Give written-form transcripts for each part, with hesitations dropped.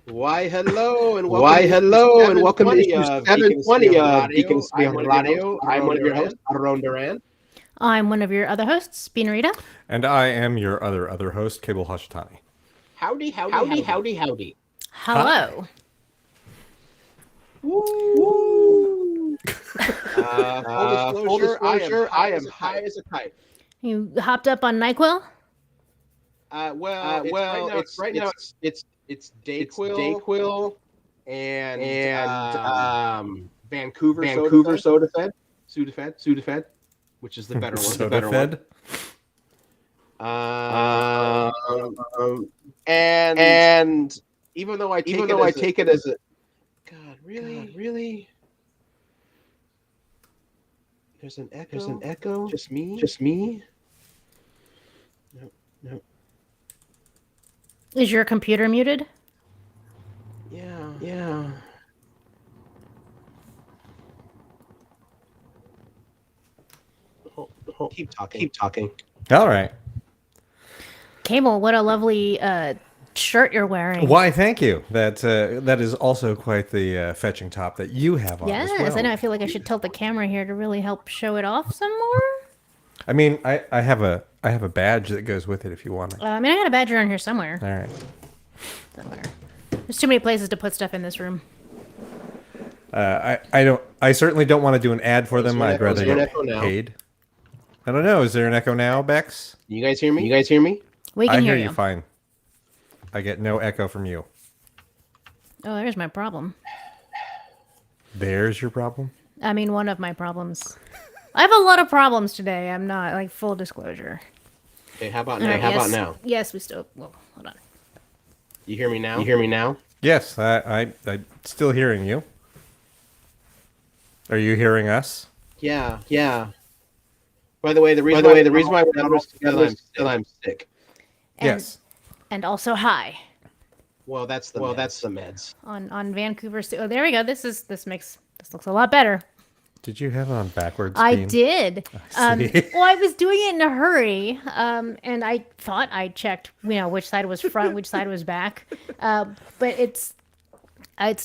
Why, hello, and welcome to issue 720 of of Beacons Beacons Beyond Beyond Radio. Radio. I'm I'm one one of of your your hosts, hosts, Aaron Duran. I'm one of your other hosts, Rita. And I am your other host, Cable Hashitani. Howdy. Howdy. Hi. Hello. Woo! Full disclosure, I am high as a kite. You hopped up on NyQuil? It's right now. It's Dayquil and Vancouver Sudafed, which is the better one. Sudafed? And even though I take it as a God, really? There's an echo. Just me. No. Is your computer muted? Yeah. Keep talking. All right. Cable, what a lovely shirt you're wearing. Why, thank you. That is also quite the fetching top that you have on Yes, as well. I know. I feel like I should tilt the camera here to really help show it off some more. I mean, I have a badge that goes with it if you want it. I got a badge around here somewhere. All right. There's too many places to put stuff in this room. I certainly don't want to do an ad for them. I'd rather get paid. I don't know. Is there an echo now, Bex? You guys hear me? We can I hear hear you fine. I get no echo from you. Oh, there's my problem. There's your problem? I mean, one of my problems. I have a lot of problems today. I'm not, like, full disclosure. Okay, how about All now? right, How yes. about now? Yes, we still... Well, hold on. You hear me now? Yes, I'm still hearing you. Are you hearing us? Yeah. By the way, the reason why we're not together is I'm sick. And, Yes. And also hi. Well, that's the meds. On Vancouver. Oh, there we go. This looks a lot better. Did you have it on backwards? I Bean? did. see. Well, I was doing it in a hurry, and I thought I checked, which side was front, which side was back. But it's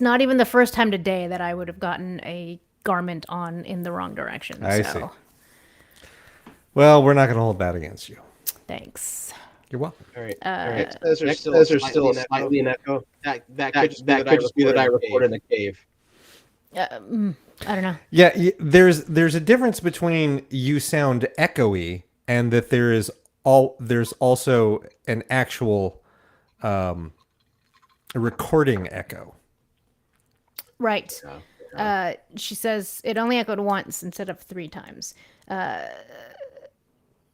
not even the first time today that I would have gotten a garment on in the wrong direction. I see. Well, we're not going to hold that against you. Thanks. You're welcome. All right. Those are still slightly an echo. That could just be that I record in a cave. I don't know. Yeah, there's a difference between you sound echoey and that there's also an actual recording echo. Right. She says it only echoed once instead of 3 times.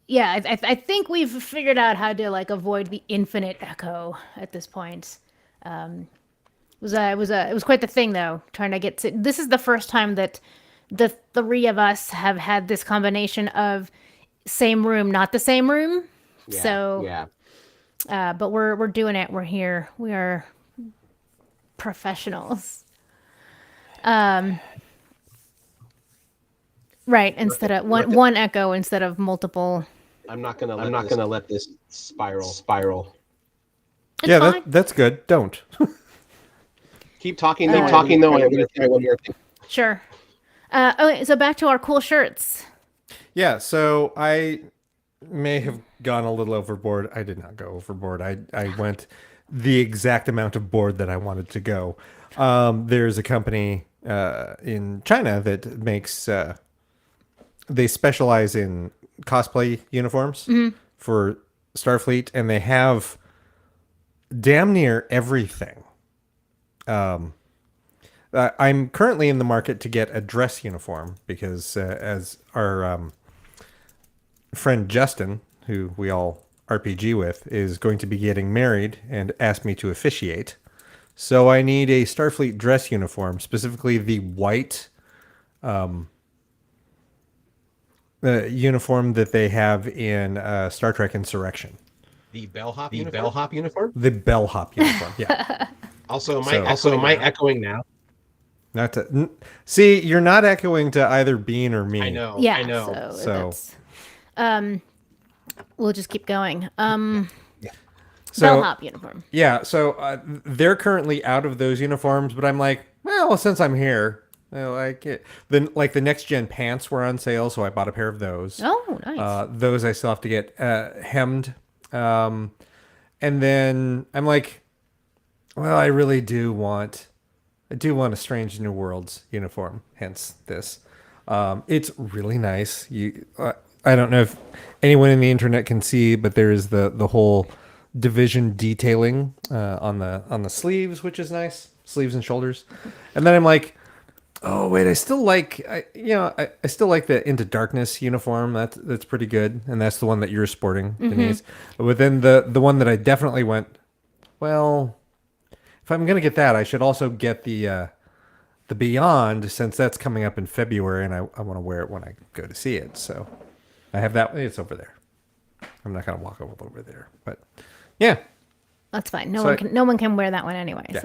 Yeah, I think we've figured out how to avoid the infinite echo at this point. It was quite the thing though. Trying to get to this is the first time that the 3 of us have had this combination of same room, not the same room. But we're doing it. We're here. We are professionals. Right. Instead of one echo instead of multiple. I'm not gonna let this spiral. It's Yeah, fine. that's good. Don't. Keep talking though. I'm gonna try one more thing. Sure. Okay, so back to our cool shirts. Yeah, so I may have gone a little overboard. I did not go overboard. I went the exact amount of board that I wanted to go. There's a company in China that makes they specialize in cosplay uniforms for Starfleet, and they have damn near everything. I'm currently in the market to get a dress uniform because as our friend Justin, who we all RPG with, is going to be getting married and asked me to officiate. So I need a Starfleet dress uniform, specifically the white uniform that they have in Star Trek Insurrection. The bellhop uniform. The bellhop uniform, yeah. Also, am I echoing now? Not to see, you're not echoing to either Bean or me. I know. Yeah. I know. So we'll just keep going. Bellhop uniform. Yeah, so they're currently out of those uniforms, but I'm like, well, since I'm here, I like it. Then, like the next gen pants were on sale, so I bought a pair of those. Oh, nice. Those I still have to get hemmed, and then I'm like, well, I really do want a Strange New Worlds uniform. Hence this. It's really nice. I don't know if anyone in the internet can see, but there is the whole division detailing on the sleeves, which is nice, sleeves and shoulders. And then I'm like, oh wait, I still like the Into Darkness uniform. That's pretty good, and that's the one that you're sporting, Denise. But then the one that I definitely went, well, if I'm gonna get that, I should also get the Beyond, since that's coming up in February, and I want to wear it when I go to see it. So I have that. It's over there. I'm not gonna walk over there, but yeah, that's fine. No one can wear that one anyway. Yeah.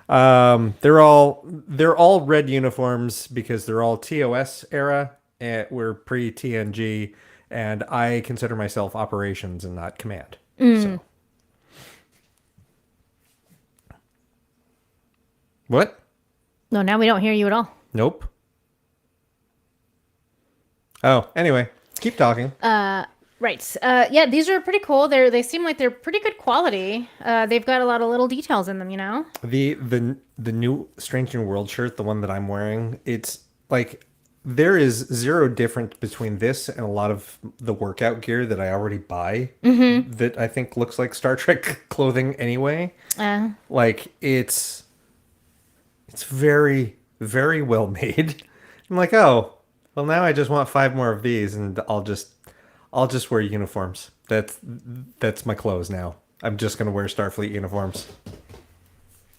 So they're all red uniforms because they're all TOS era. We're pre TNG, and I consider myself operations and not command. So. What? No, now we don't hear you at all. Nope. Oh, anyway, keep talking. Right. Yeah, these are pretty cool. They seem like they're pretty good quality. They've got a lot of little details in them, you know? The new Strange New World shirt, the one that I'm wearing, it's like there is zero difference between this and a lot of the workout gear that I already buy that I think looks like Star Trek clothing anyway. Like it's very, very well made. I'm like, oh, well, now I just want 5 more of these, and I'll just wear uniforms. That's my clothes now. I'm just gonna wear Starfleet uniforms.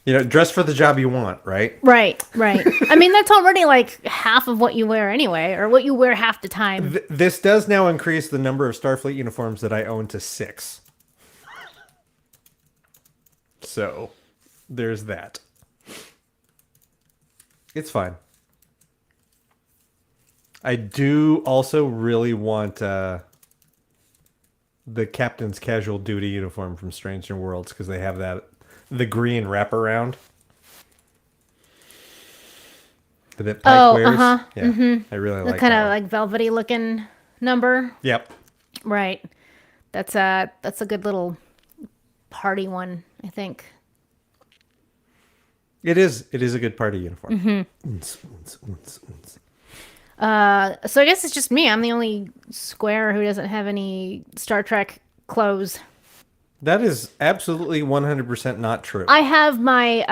You know, dress for the job you want, right? Right. I mean, that's already like half of what you wear anyway, or what you wear half the time. This does now increase the number of Starfleet uniforms that I own to 6. So, there's that. It's fine. I do also really want the Captain's Casual Duty uniform from Strange New Worlds, because they have the green wraparound that Pike wears. Yeah, I really like kind that of one. like velvety looking number. Yep. Right. That's a good little party one, I think. It is a good party uniform. So I guess it's just me. I'm the only square who doesn't have any Star Trek clothes. That is absolutely 100% not true. I have my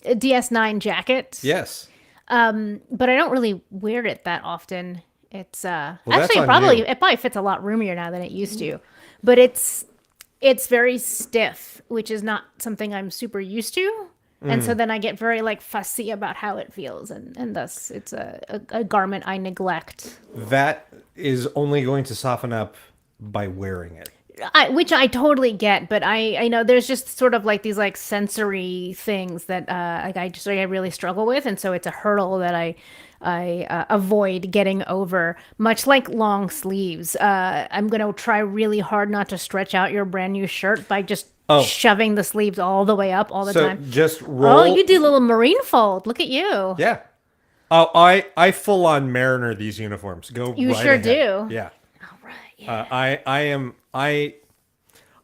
DS9 jacket. Yes. But I don't really wear it that often. It's that's actually on probably you. it probably fits a lot roomier now than it used to. But it's very stiff, which is not something I'm super used to. And so then I get very like fussy about how it feels, and thus it's a garment I neglect. That is only going to soften up by wearing it. Which I totally get, but I know there's just sort of like these like sensory things that like I really struggle with, and so it's a hurdle that I avoid getting over. Much like long sleeves, I'm gonna try really hard not to stretch out your brand new shirt by just shoving the sleeves all the way up all the time. Just roll. Oh, you do a little marine fold. Look at you. Yeah. Oh, I full on Mariner these uniforms. You right sure ahead. do. Yeah. All right. Yeah.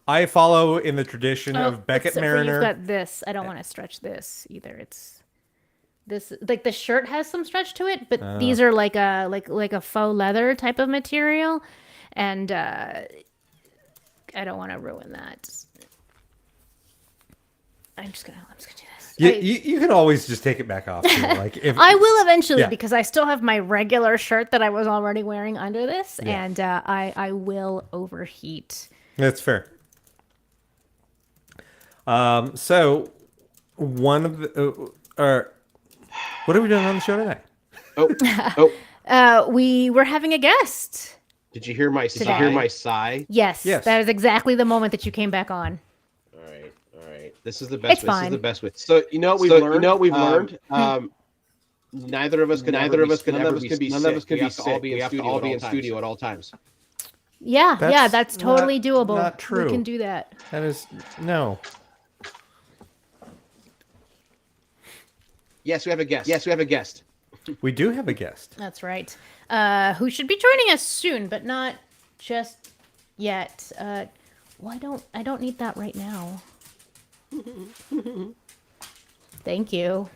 I follow in the tradition of Beckett except for Mariner. You've got this. I don't want to stretch this either. It's this like the shirt has some stretch to it, but these are like a faux leather type of material, and I don't want to ruin that. I'm just gonna do this. You can always just take it back off. Too. Like if I will eventually, Yeah. because I still have my regular shirt that I was already wearing under this, and I will overheat. That's fair. So one of the what are we doing on the show tonight? We were having a guest. Did you hear my Today. sigh? Yes, Yes. that is exactly the moment that you came back on. All right. This is the best. It's This fine. is the best way. So you know what we've learned. Neither of us can be sick. We have to all be in studio at all times. Yeah, that's totally doable. Not true. We can do that. That is no. Yes, we have a guest. We do have a guest. That's right. Who should be joining us soon, but not just yet. Well, I don't need that right now. Thank you.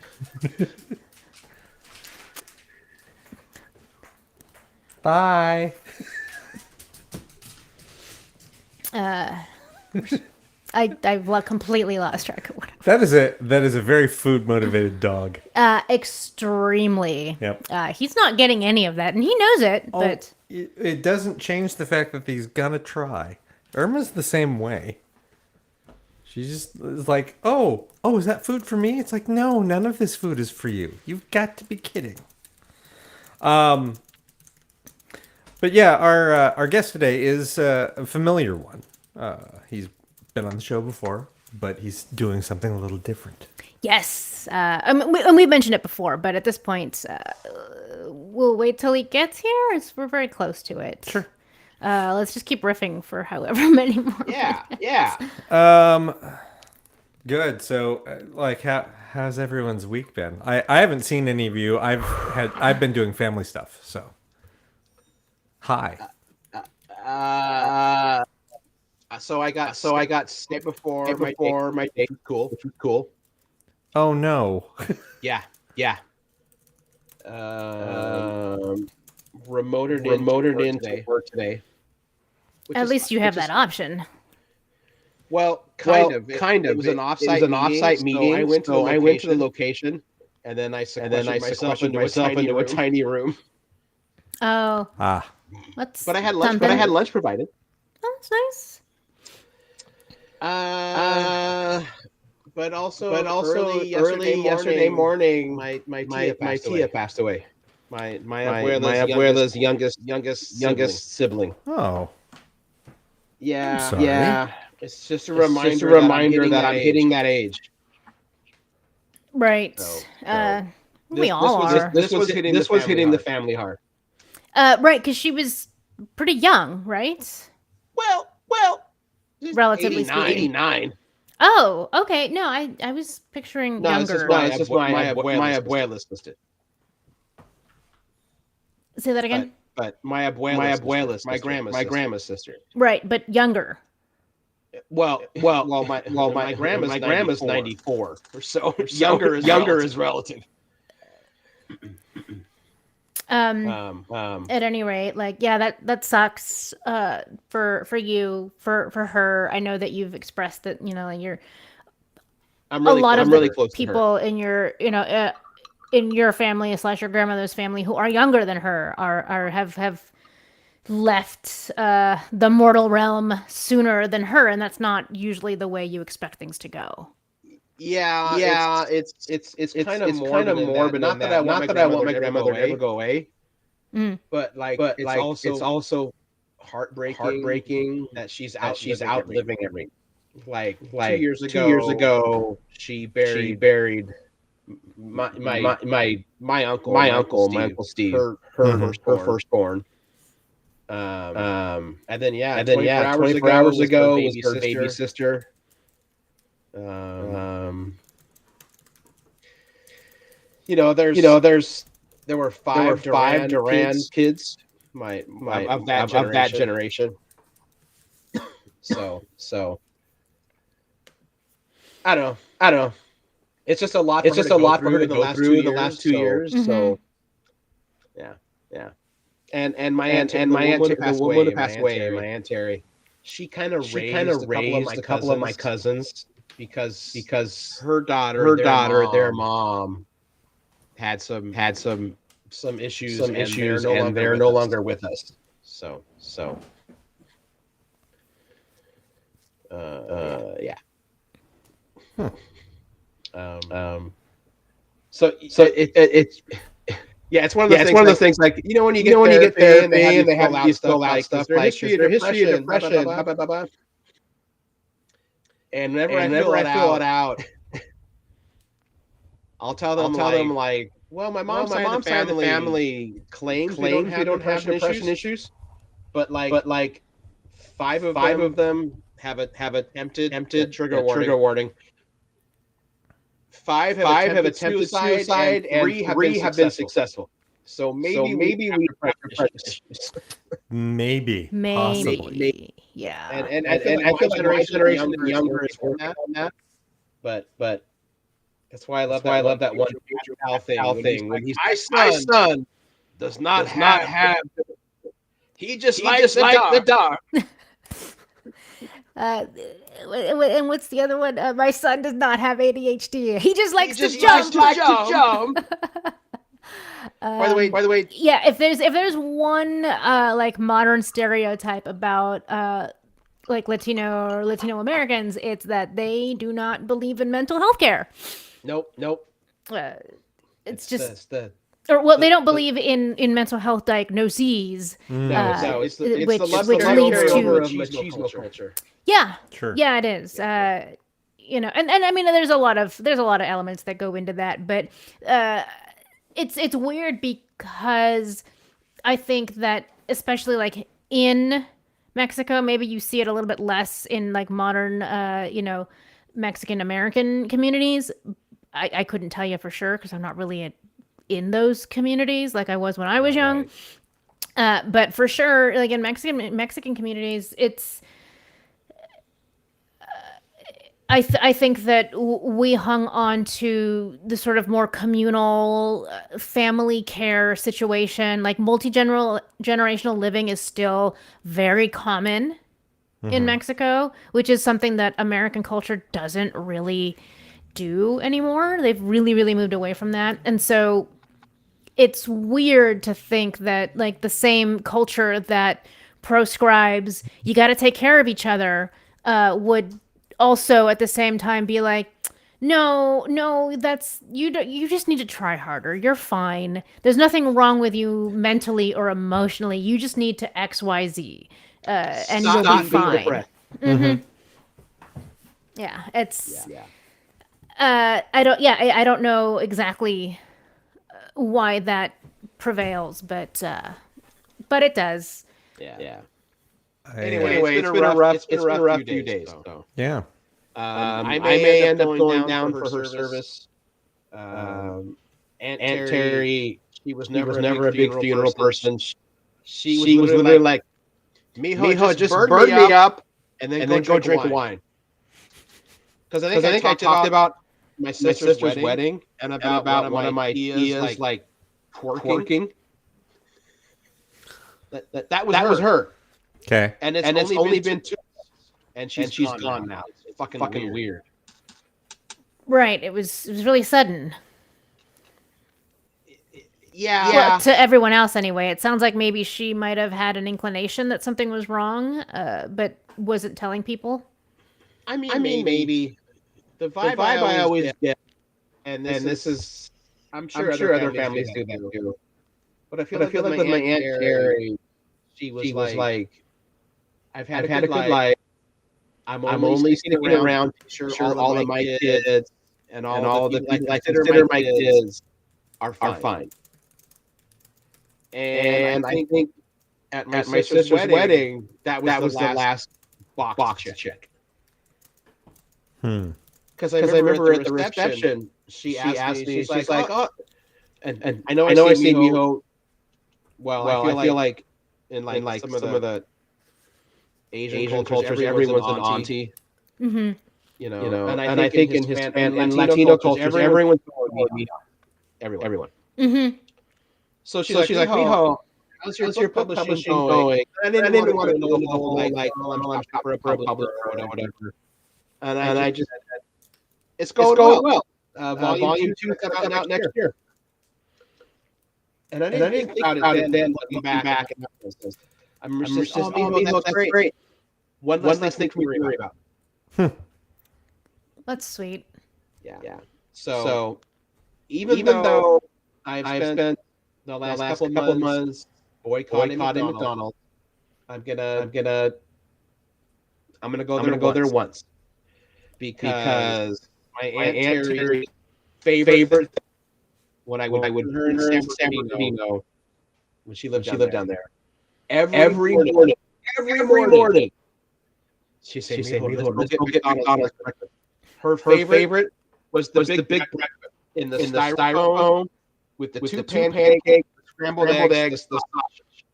Bye. I've completely lost track of what. That is a very food motivated dog. Extremely. Yep. He's not getting any of that, and he knows it. But It doesn't change the fact that he's gonna try. Irma's the same way. She just is like, oh, is that food for me? It's like, no, none of this food is for you. You've got to be kidding. But yeah, our guest today is a familiar one. He's been on the show before, but he's doing something a little different. yes, we've mentioned it before, but at this point, we'll wait till he gets here. We're very close to it. Sure. Let's just keep riffing for however many more. Yeah. Good. So, how's everyone's week been? I haven't seen any of you. I've been doing family stuff. So, hi. So I got sick before my date. Cool, which was cool. Oh no. Yeah. Remoted into work today. At least you have that option. Well, kind of. It was an off-site meeting. So I went to the location, and then I sequestered myself into a tiny room. Oh. But I had lunch provided. Oh, that's nice. But also early yesterday morning, my tia passed away. My abuela's youngest sibling. Oh. Yeah. It's just a reminder that I'm hitting that age. Right. We all are. This was hitting the family hard. Right, because she was pretty young, right? Well, Relatively speaking. 89. Oh, okay. No, I was picturing younger. It's just my abuela's listed. Say that again. But my abuela's my grandma's sister. Right, but younger. Well, my grandma's 94 or so. Younger is relative. At any rate, that sucks for you, for her. I know that you've expressed that, you're I'm really close people in your in your family / your grandmother's family who are younger than her have left the mortal realm sooner than her, and that's not usually the way you expect things to go. Yeah, it's kind of morbid. Not that I want my grandmother to ever go away, but it's also heartbreaking that she's outliving everything. Like 2 years ago, she buried my uncle Steve, her firstborn. And then 24 hours ago was her baby sister. There were five Duran kids, of that generation. So I don't know. It's just a lot. For her to go through the last 2 years. So yeah. And my aunt, the woman who passed away, my aunt Terry, she kind of raised a couple of my cousins because her daughter, their mom had some issues, and they're no longer with us. So yeah. So it's yeah, it's one of those things like, when you get therapy and they have you fill out stuff like history of depression, blah, blah, blah. And whenever I fill it out, I'll tell them like, well, my mom's side of the family claims we don't have depression issues, but Five of them have attempted trigger warning. Five have attempted suicide, and three have been successful. So maybe we have practice. Maybe. Possibly. Yeah. And I feel like my generation and younger is working on that. But that's why I love that one Pal thing. When he's my son does not have. He just likes the dark. And what's the other one? My son does not have ADHD. He just likes to jump. By the way, yeah. If there's one like modern stereotype about like Latino or Latino Americans, it's that they do not believe in mental health care. Nope. It's just they don't believe in mental health diagnoses. No, it's the which love leads carryover to of machismo culture. Yeah, Sure. Yeah, it is. You know, and I mean, there's a lot of elements that go into that, but it's weird because I think that especially like in Mexico, maybe you see it a little bit less in like modern, you know, Mexican American communities. I couldn't tell you for sure because I'm not really in those communities like I was when I was young. Right. But for sure, like in Mexican communities, it's. I think that we hung on to the sort of more communal family care situation. Like generational living is still very common in Mexico, which is something that American culture doesn't really do anymore. They've really moved away from that. And so it's weird to think that like the same culture that proscribes you got to take care of each other would also at the same time be like, no, that's you just need to try harder. You're fine. There's nothing wrong with you mentally or emotionally. You just need to XYZ and you'll be fine. Yeah, it's I don't know exactly why that prevails, but it does. Yeah. Anyway, it's been a rough few days. So. Yeah. I may end up going down for her service. Aunt Terry, she was never a big funeral person. She was literally like, Mijo, just burn me up and then go drink wine. Because I think I talked about my sister's wedding and about one of my ideas like twerking. That was her. Okay. And it's only been 2 months, and she's gone now. It's fucking weird. Right. It was really sudden. Yeah. Well, to everyone else anyway. It sounds like maybe she might have had an inclination that something was wrong, but wasn't telling people. I mean maybe. The vibe I always get, and this is, I'm sure other families do that too. But I feel like with my Aunt Terry, she was like, I've had a good life. I'm only sticking around to make sure all of my kids and all of the people I consider my kids are fine. And I think at my sister's wedding, that was the last box to check. Because I remember at the reception, she asked me, she's like, oh, and I know I see Mijo. Well, I feel like in like some of the Asian cultures, everyone's an auntie. Mm-hmm. You know, and I think in Latino cultures, everyone's everyone. Mm-hmm. So she's like, Mijo, how's your publishing going? I didn't want to know the whole like, I'm for a publisher or whatever. And I just, it's going well. Volume 2 is coming out next year. And I didn't think about it then, looking back. I'm just Mijo, that's great. One less thing for me to worry about. That's sweet. Yeah. So even though I've spent the last couple of months boycotting McDonald's, I'm gonna go there once because my Aunt Terry's favorite thing when I would her in San Bernardino when she lived down there. Every morning every morning. She said, let's go get McDonald's breakfast. Her favorite was the big breakfast in the styrofoam with the two pancakes, scrambled eggs, the sausage.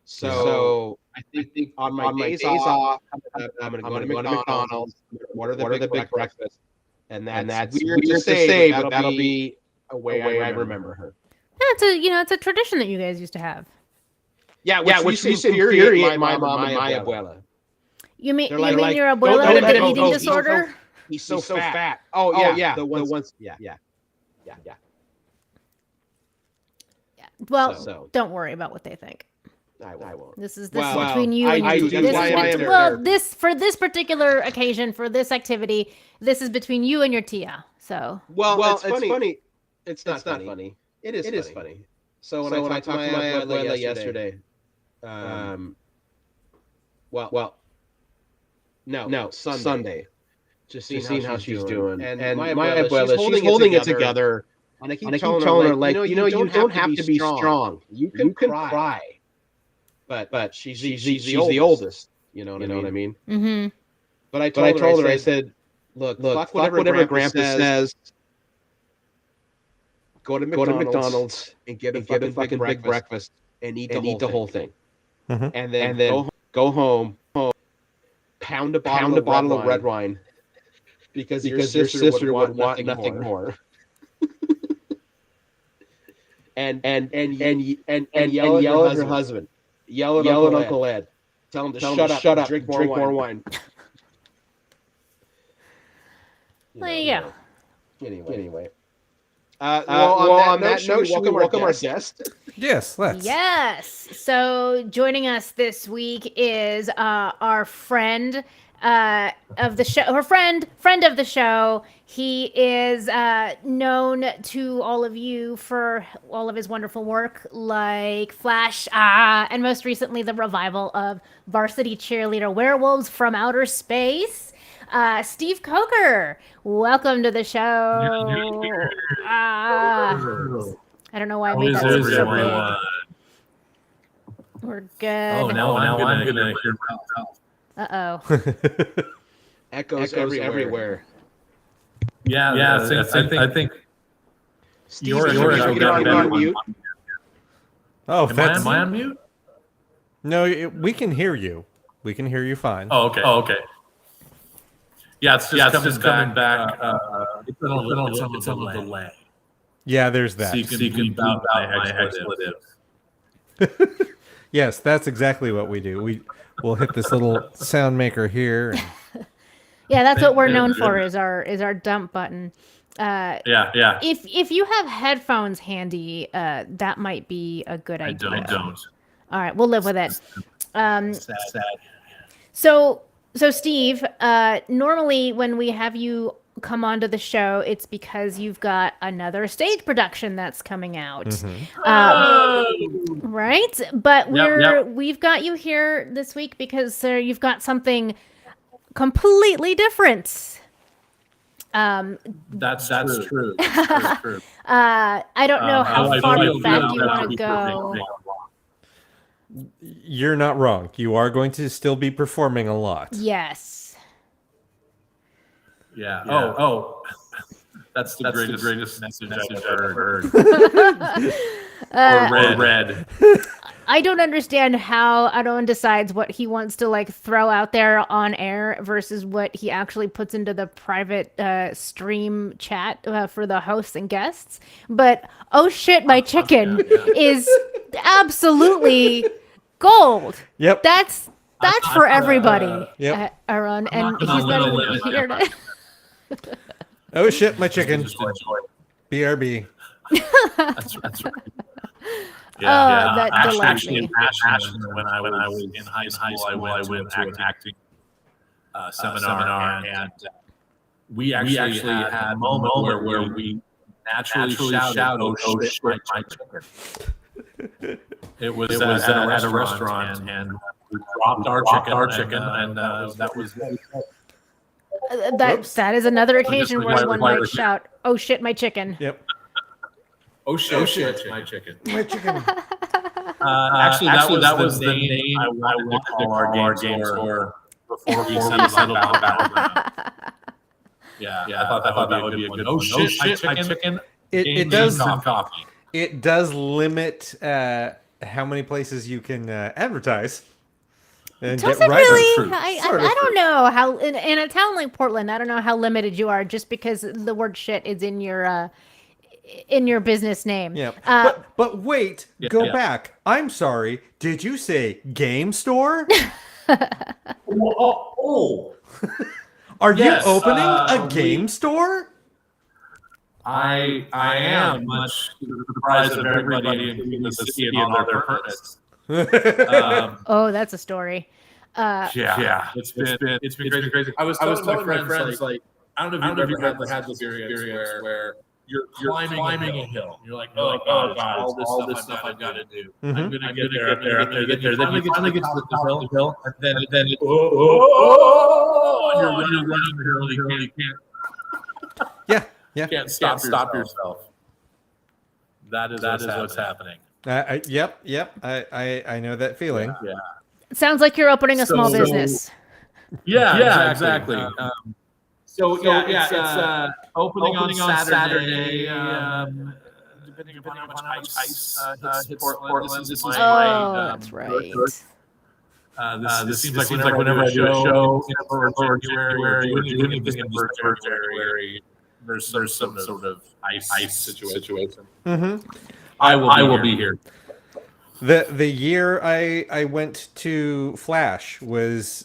So I think on my days off, I'm going to go to McDonald's, order the big breakfast. And that's weird to say, but that'll be a way I remember her. Yeah, it's a tradition that you guys used to have. Yeah, which used to infuriate my mom and my abuela. You mean your abuela with the eating disorder? He's so fat. Oh yeah, the ones. Yeah. Well, don't worry about what they think. I won't. This is between you and your for this particular occasion, for this activity, this is between you and your tia. So well, it's funny. It's not funny. It is funny. So when I talked to my abuela yesterday, Sunday, just seeing how she's doing, and my abuela, she's holding it together, and I keep telling her like, you don't have to be strong. You can cry. But she's the oldest. You know what I mean? Mm-hmm. But I told her, I said, look, fuck whatever Grandpa says. Go to McDonald's and get a fucking big breakfast and eat the whole thing. Mm-hmm. And then go home, pound a bottle of red wine because your sister would want nothing more. and yell at her husband. Yell at Uncle Ed. Tell him to shut up. Drink more wine. Yeah. Anyway. On that note, welcome our guest. Yes, let's. Yes. So joining us this week is our friend of the show, her friend of the show. He is known to all of you for all of his wonderful work, like Flash, and most recently the revival of Varsity Cheerleader Werewolves from Outer Space. Steve Coker, welcome to the show. I don't know why I made that so big. We're good. Oh, now I'm gonna hear myself. Echoes everywhere. Yeah. I think. Steve, you're on mute. Oh, am I on mute? No, we can hear you. We can hear you fine. Oh, okay. Yeah, it's just coming back. It's on a delay. Yeah, there's that. So you can bounce out my expletives. Yes, that's exactly what we do. We'll hit this little sound maker here. And... Yeah, that's what we're known for is our dump button. Yeah. If you have headphones handy, that might be a good idea. I don't. All right, we'll live with it. Sad. So Steve, normally when we have you come onto the show, it's because you've got another stage production that's coming out, right? But we've got you here this week because you've got something completely different. That's true. I don't know how far back you want to go. You're not wrong. You are going to still be performing a lot. Yes. Yeah. Oh. That's the greatest message I've ever heard. Or read. I don't understand how Adon decides what he wants to throw out there on air versus what he actually puts into the private stream chat for the hosts and guests. But oh shit, my chicken is absolutely gold. Yep. That's for everybody. Yep. Aaron, and he's not even here to. Oh shit, my chicken. BRB. That's right. That delights actually, me. When I was in high school, I went to an acting seminar, and we actually had a moment where we naturally shouted, "Oh shit, my chicken!" It was at a restaurant, and we dropped our chicken, and that was. That is another occasion where one might shout, "Oh shit, my chicken!" Yep. Oh shit, my chicken! My chicken. Actually, that was the name I wanted to call our game store before we settled on Battleground. Yeah, I thought that would be a good one. Oh shit, chicken. It Games does and coffee. It does limit how many places you can advertise and Does get it writers. really? I don't know how in a town like Portland, I don't know how limited you are just because the word shit is in your business name. Yeah. But wait, go back. I'm sorry. Did you say game store? Are you opening a game store? I am much to the surprise of everybody in the city and all their permits. Oh, that's a story. Yeah, it's been crazy. I was telling my friends like I don't know if you've ever had this experience where you're climbing a hill. You're like, oh god, all this stuff I've got to do. Mm-hmm. I'm gonna get there. Then you finally get to the top of the hill, and then and you're running the hill. You can't. Yeah. Can't stop yourself. That is what's happening. Yep. I know that feeling. Yeah. It sounds like you're opening a small business. Yeah, exactly. It's opening on Saturday. Depending upon how much ice hits Portland. This is that's right. This seems like whenever I do a show in January or do anything in January, there's some sort of ice situation. Mm-hmm. I will be here. The year I went to Flash was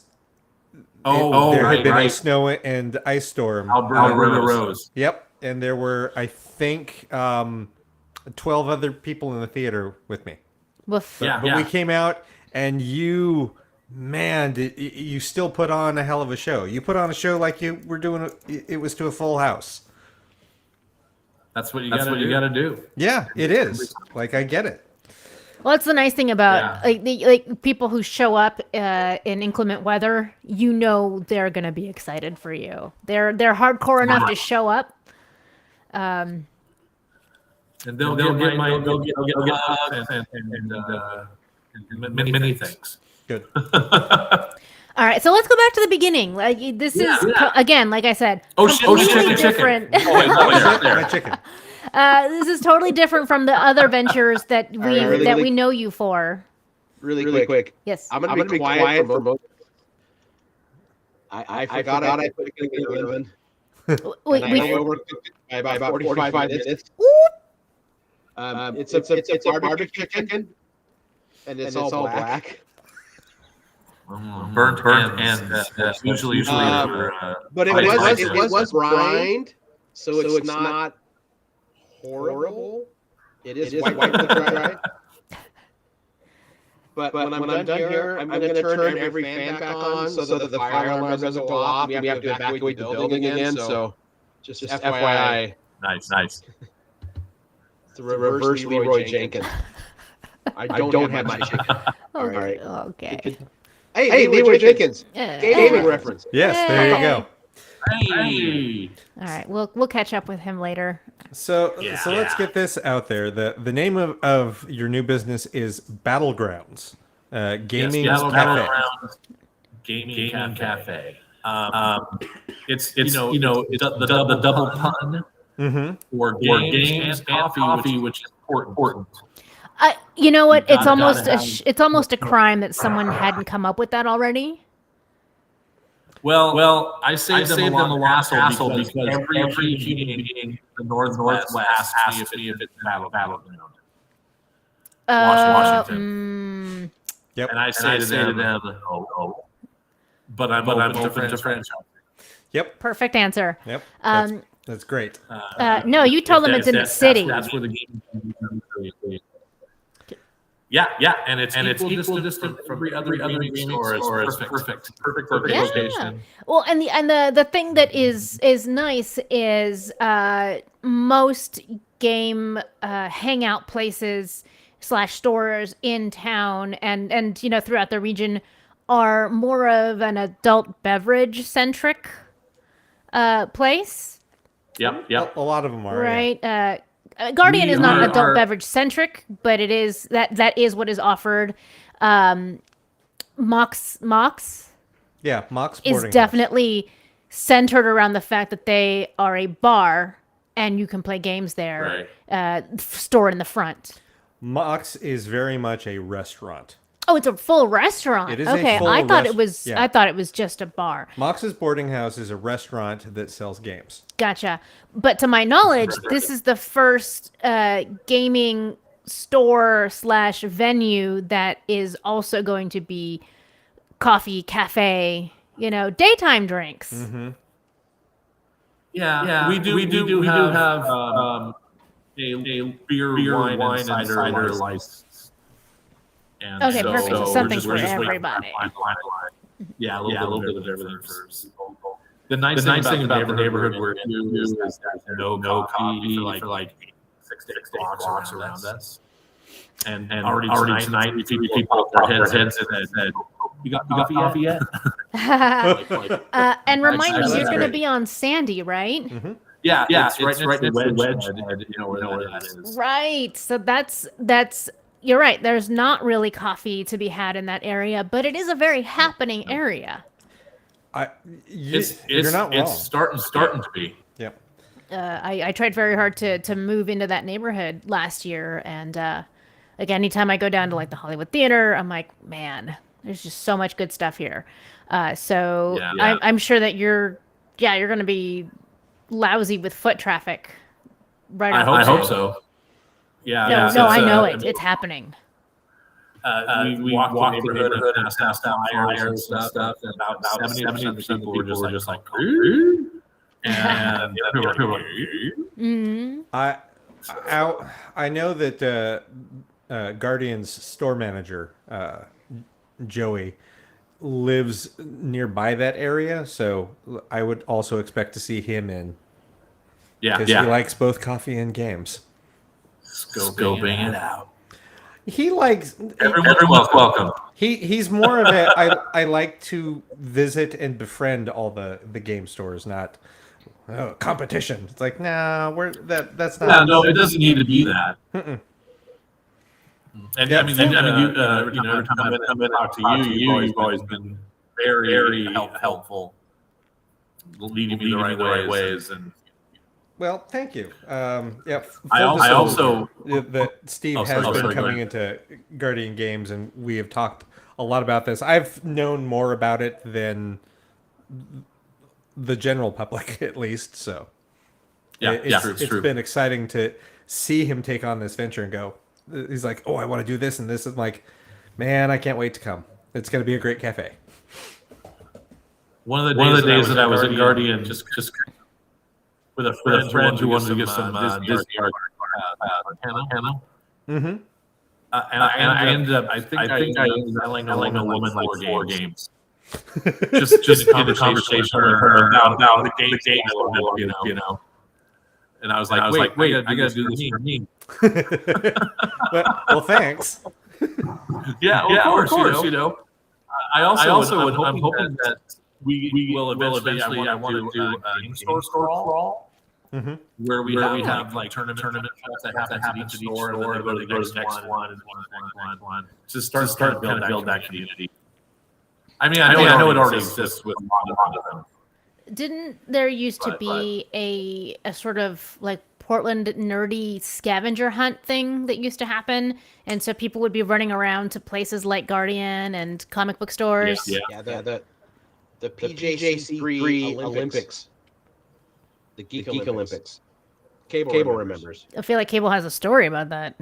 there had been a snow and ice storm. Alberta Rose. Yep, and there were I think 12 other people in the theater with me. But we came out and you still put on a hell of a show. You put on a show like you were doing it was to a full house. That's what you got to do. Yeah, it is. Like I get it. Well, that's the nice thing about like people who show up in inclement weather. You know they're gonna be excited for you. They're hardcore enough to show up. And they'll get hugs and many things. Good. All right, so let's go back to the beginning. Like this is again, like I said, completely different. My chicken. This is totally different from the other ventures that we know you for. Really quick. Yes. I'm gonna be quiet for most. I forgot I put it in the oven. Wait, I overcooked it by about 45 minutes. It's a barbecue chicken, and it's all black. Burnt and usually. But it was brined, so it's not horrible. It is white dry. But when I'm done here, I'm going to turn every fan back on so that the fire alarm doesn't go off. We have to evacuate the building again. So just FYI. Nice. It's a reverse Leroy Jenkins. I don't have my chicken. All right. Okay. Hey, Leroy Jenkins. Gaming reference. Yes, there you go. Hey. All right, we'll catch up with him later. So let's get this out there. The name of your new business is Battlegrounds Gaming Cafe. Battlegrounds Gaming Cafe. It's the double pun for games and coffee, which is important. You know what? It's almost a crime that someone hadn't come up with that already. Well, I saved them a hassle because every meeting in the Northwest asks me if it's Battleground. Washington. Yep. And I say to them, oh. But I'm open to franchise. Yep. Perfect answer. Yep. That's great. No, you told them it's in the city. That's where the game is. Yeah, and it's equal distance from every other gaming store. It's perfect location. Well, and the thing that is nice is most game hangout places / stores in town and throughout the region are more of an adult beverage centric place. Yep. A lot of them are. Right. Yeah. Guardian is not adult beverage centric, but it is that is what is offered. Mox Yeah, Mox is Boarding definitely centered around the fact that they are a bar and you can play games there, stored in the front. Mox is very much a restaurant. Oh, it's a full restaurant. It is okay. a full I thought it was. yeah. I thought it was just a bar. Mox's Boarding House is a restaurant that sells games. Gotcha. But to my knowledge, this is the first gaming store / venue that is also going to be coffee, cafe, daytime drinks. Mm-hmm. Yeah, we do have a beer, wine, and cider license. And okay, perfect. So something for everybody. Yeah, a little bit of everything. The nice thing about the neighborhood we're in is there's no coffee for like 6 to 8 blocks around us. And already tonight people popped their heads and said, "You got coffee yet?" And remind me, you're going to be on Sandy, right? Mm-hmm. Yeah, it's right next to Wedge. You know where that is. Right. So that's. You're right. There's not really coffee to be had in that area, but it is a very happening area. You're not wrong. It's starting to be. Yep. I tried very hard to move into that neighborhood last year, and like anytime I go down to like the Hollywood Theater, I'm like, man, there's just so much good stuff here. So I'm sure that you're going to be lousy with foot traffic. Right. I hope so. Yeah. No, I know it. It's happening. We walked the neighborhood and passed out fires and stuff. And about 70% of people were just like, and people were like, I know that Guardian's store manager, Joey, lives nearby that area, so I would also expect to see him in. Yeah, because he likes both coffee and games. Scoping it out. He likes everyone's welcome. He's more of a I like to visit and befriend all the game stores, not competition. It's like, nah, that's not. No, it doesn't need to be that. Mm-mm. And I mean, you every time I've come in talk to you, you've always been very helpful, leading me the right ways. And well, thank you. Yeah, I also that Steve has been coming into Guardian Games, and we have talked a lot about this. I've known more about it than the general public, at least. So it's been exciting to see him take on this venture and go. He's like, oh, I want to do this and this. I'm like, man, I can't wait to come. It's going to be a great cafe. One of the days that I was in Guardian, just with a friend who wanted to get some Disney art, Hannah. Mm-hmm. And I ended up, I think I ended up selling a woman like 4 games. just in a conversation with her about the game, you know. And I was like, wait, I gotta do this for me. well, thanks. Yeah, of course, you know. I'm hoping that we will eventually. I want to do a game store crawl, where we have like tournament that happens at each store, and then we go to the next one, and one. Just start to build that community. I mean, I know it already exists with a lot of them. Didn't there used to be a sort of like Portland nerdy scavenger hunt thing that used to happen, and so people would be running around to places like Guardian and comic book stores? Yeah, the PJC3 Olympics. The Geek Olympics. Cable remembers. I feel like Cable has a story about that.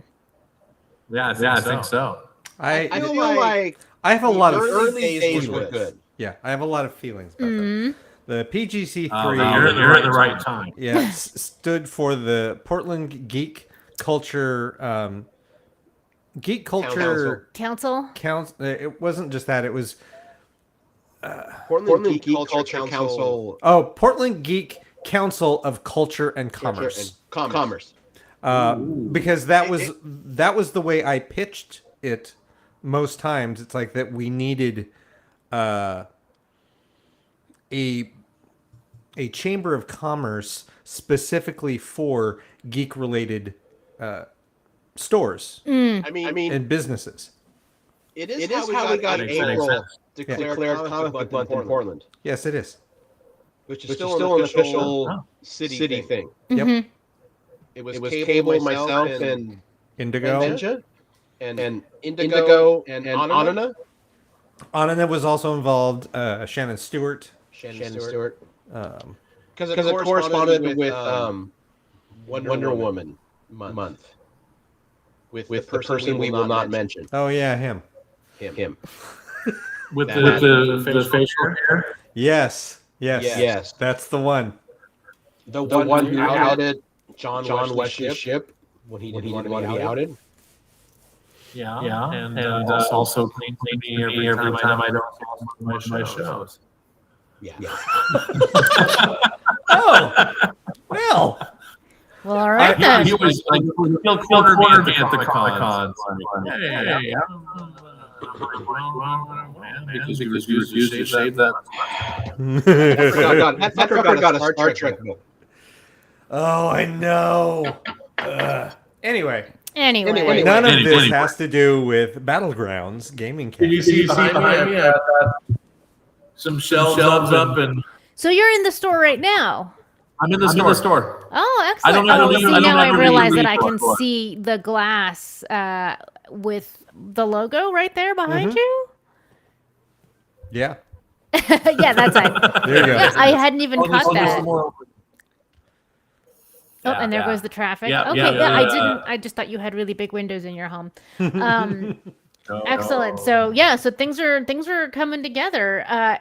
Yeah, I think so. I feel like I have a lot of early days were good. Yeah, I have a lot of feelings about them. The PGC3. You're in the right time. Yeah, stood for the Portland Geek Culture. Council. It wasn't just that. It was Portland Geek Culture Council. Oh, Portland Geek Council of Culture and Commerce. Commerce. Because that was the way I pitched it most times. It's like that we needed a chamber of commerce specifically for geek related stores I mean, and businesses. it is how we got April declared comic book month in Portland, Yes, it is. which is still an official city thing. Yep. It was Cable, myself, and Indigo. Benja, and Indigo and Anana. Anana was also involved. Shannon Stewart. Shannon Stewart. Um, Because it corresponded with Wonder Woman month. With the person we will not mention. oh yeah, him. Him. With the facial hair. Yes. Yes. That's the one. The one who outed John Wesley's ship when he didn't want to be outed. Yeah. And also clean me every time I don't watch my shows. Yeah. Oh, well. Well, all right then. He was like, he'll corner me at the cons. Hey, because he was used to shave that. I forgot a Star Trek book. Oh, I know. Anyway, Anyway. none of this has to do with Battlegrounds Gaming Did you Cafe. see behind me? Some shelves up, and So you're in the store right now. I'm in the store. Oh, excellent. Now I realize that I can see the glass with the logo right there behind you. Yeah. Yeah, that's right. There you go. Yeah, I hadn't even caught that. Oh, and there Yeah. goes the traffic. Yeah, Okay, yeah, I didn't. I just thought you had really big windows in your home. Excellent. So things are coming together.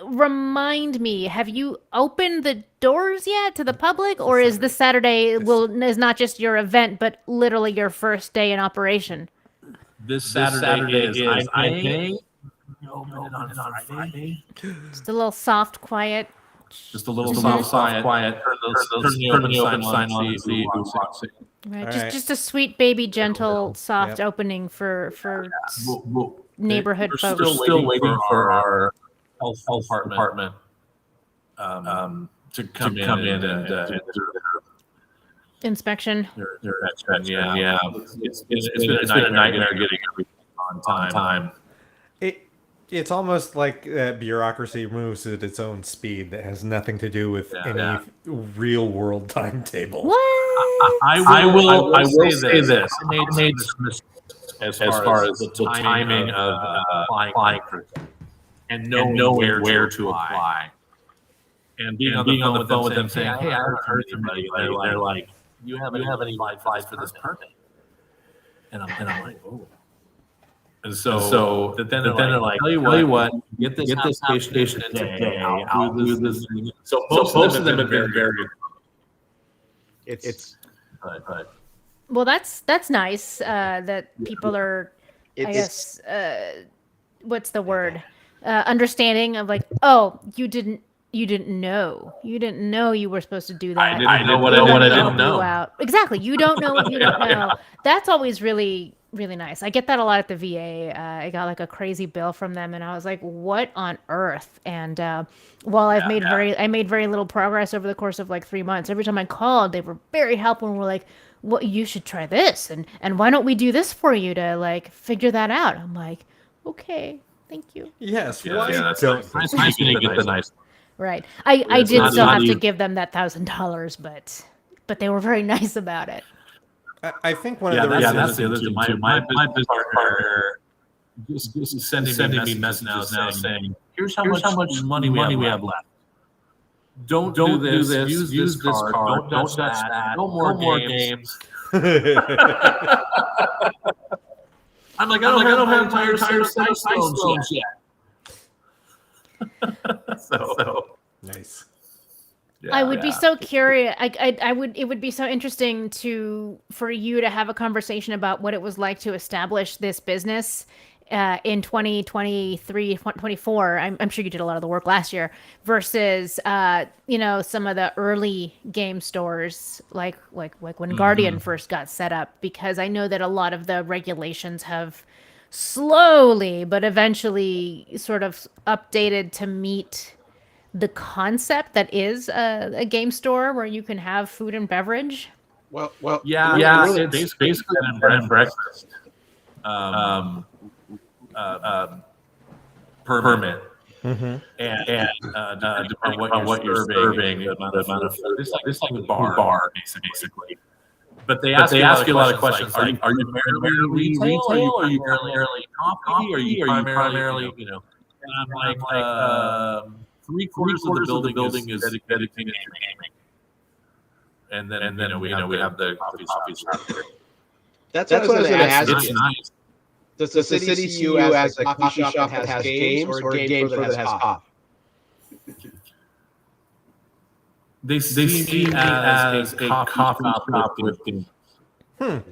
Remind me, have you opened the doors yet to the public, or is this Saturday is not just your event, but literally your first day in operation? This Saturday is I may open it on Friday. Just a little soft, quiet. Just a little soft, quiet. Turn the open sign on. See who walks in. Right. All right. Just a sweet, baby, gentle, soft opening for neighborhood We're folks. still waiting for our health department to come in and do Inspection. their inspection. Yeah. It's been a nightmare getting everything on time. It's almost like bureaucracy moves at its own speed that has nothing to do with any real world timetable. What? I will say this. I made some mistakes as far as the timing of applying for and knowing where to apply. And being on the phone with them saying, hey, I haven't heard from anybody. They're like, you haven't applied for this permit. And I'm like, oh. And so then they're like, tell you what, get this application in today. I'll do this. So most of them have been very good. It's Well, that's nice that people are, I guess, what's the word? Understanding of like, oh, you didn't know you were supposed to do that. I know what I didn't know. Exactly. You don't know what you don't know. That's always really, really nice. I get that a lot at the VA. I got like a crazy bill from them, and I was like, "What on earth?" And while I made very little progress over the course of like 3 months. Every time I called, they were very helpful and were like, "Well, you should try this, and why don't we do this for you to like figure that out?" I'm like, "Okay, thank you." Yes. That's nice when you get the nice. Right. I did still have to give them that $1,000, but they were very nice about it. I think one of the reasons. That's the other thing. My business partner just sending me messages now saying, here's how much money we have left. Don't do this. Use this card. Don't touch that. No more games. I'm like, I don't have entire stones yet. So Nice. Yeah, I would be so curious. It would be so interesting for you to have a conversation about what it was like to establish this business in 2023, 24. I'm sure you did a lot of the work last year versus, some of the early game stores like when Guardian first got set up, because I know that a lot of the regulations have slowly but eventually sort of updated to meet the concept that is a game store where you can have food and beverage. Well, yeah. It's basically an bread and breakfast permit. Mm-hmm. And depending on what you're serving, the amount of food. It's like a bar, basically. But they ask you a lot of questions. Are you primarily retail? Are you primarily coffee? Are you primarily, you know? And I'm like, 3/4 of the building is dedicated to gaming. And then we have the coffee shop. That's what I was going to ask. It's nice. Does the city see you as a coffee shop that has games or a game store that has coffee? They see me as a coffee shop with games. And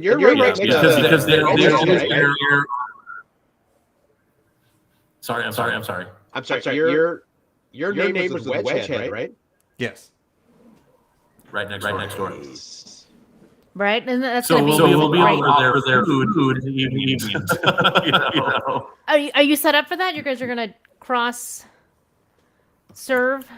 you're right next to because they're right? Sorry. I'm sorry. Your neighbor's with Wedgehead, right? Yes. Right next door. Right, and that's So gonna be we'll be great. over their food in the evenings. you know. Are you set up for that? You guys are gonna cross serve?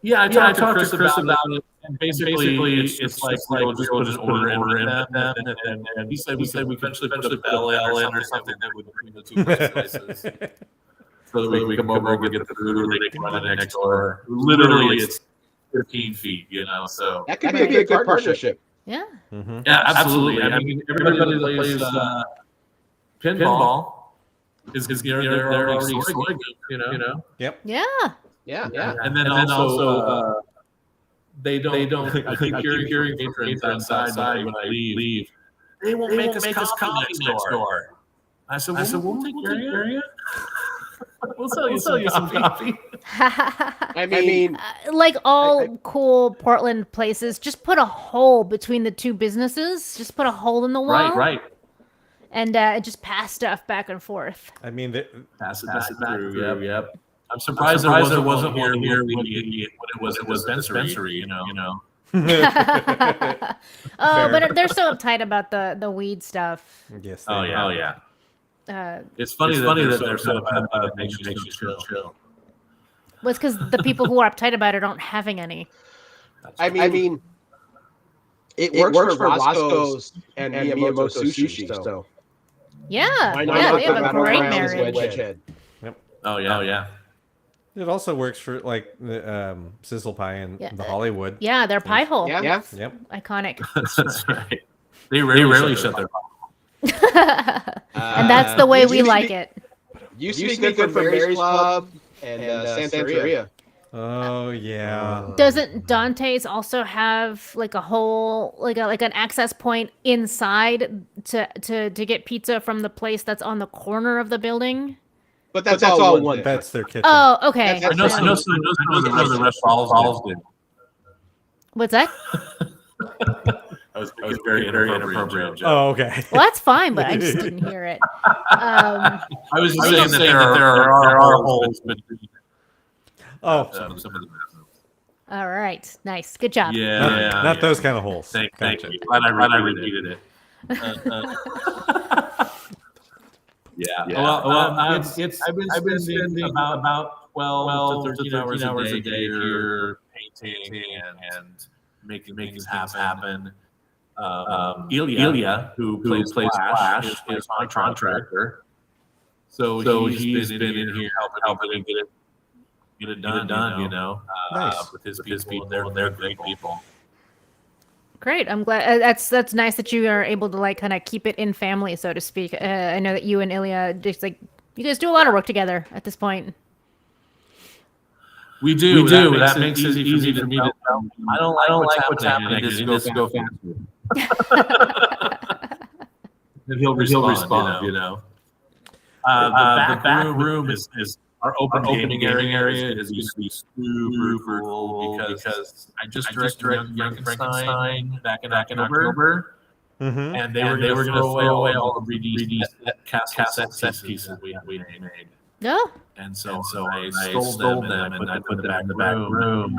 Yeah, I talked to Chris about it. And basically, it's like we'll just order in them. And he said we eventually put a bell in or something that would bring the two places. So that we can come over and get the food, or they can run it next door. Literally, it's 15 feet, you know. So that could be a good partnership. Yeah. Mm-hmm. Yeah, absolutely. I mean, everybody that plays pinball is they're already scoring, you know. Yep. Yeah. Yeah. And then also they don't. I keep hearing patrons outside when I leave. They won't make us coffee next door. I said, we'll take care of you. We'll sell you some coffee. I mean, like all cool Portland places, just put a hole between the two businesses. Just put a hole in the wall. Right. And just pass stuff back and forth. I mean, pass it back through. Yep. I'm surprised there wasn't one here when it was dispensary. You know. But they're so uptight about the weed stuff. Yes. Oh yeah. It's funny that they're so uptight about it. Makes you chill. Well, it's because the people who are uptight about it aren't having any. I mean, it works for Roscoe's and Miyamoto Sushi. So yeah, why they have a great Battlegrounds marriage. Wedgehead? Yep. Oh yeah. It also works for like the Sizzle Pie and the Hollywood. Yeah, their pie hole. Yeah. Yep. Iconic. That's right. They rarely shut their And that's the way we like it. Used to be good for Mary's Club and Santeria. Oh yeah. Doesn't Dante's also have like a whole like an access point inside to get pizza from the place that's on the corner of the building? But that's all one. That's their kitchen. Oh, okay. I know some of the restaurants did. What's that? I was very inappropriate. Joke. Oh, okay. Well, that's fine, but I just didn't hear it. I was just saying that there are holes between. Oh, some of the. All right, nice, good job. Yeah, not those kind of holes. Thank Gotcha. you. Glad I repeated it. Yeah. Well, I've been spending about 12 to 13 hours a day here painting and making things happen. Ilya, who plays Flash, is my contractor. So he's been in here helping get it done. You know, Nice. with his people. They're great people. Great. I'm glad. That's nice that you are able to like kind of keep it in family, so to speak. I know that you and Ilya just like you guys do a lot of work together at this point. We do. That makes it easy for me to tell. I don't like what's happening. Just go faster. And he'll respond. You know. The back room is our opening area is used to be super cool because I just directed Young Frankenstein back in October, Mm-hmm. and they were going to throw away all the 3D cassette set pieces we made. No. And so I stole them and I put them in the back room.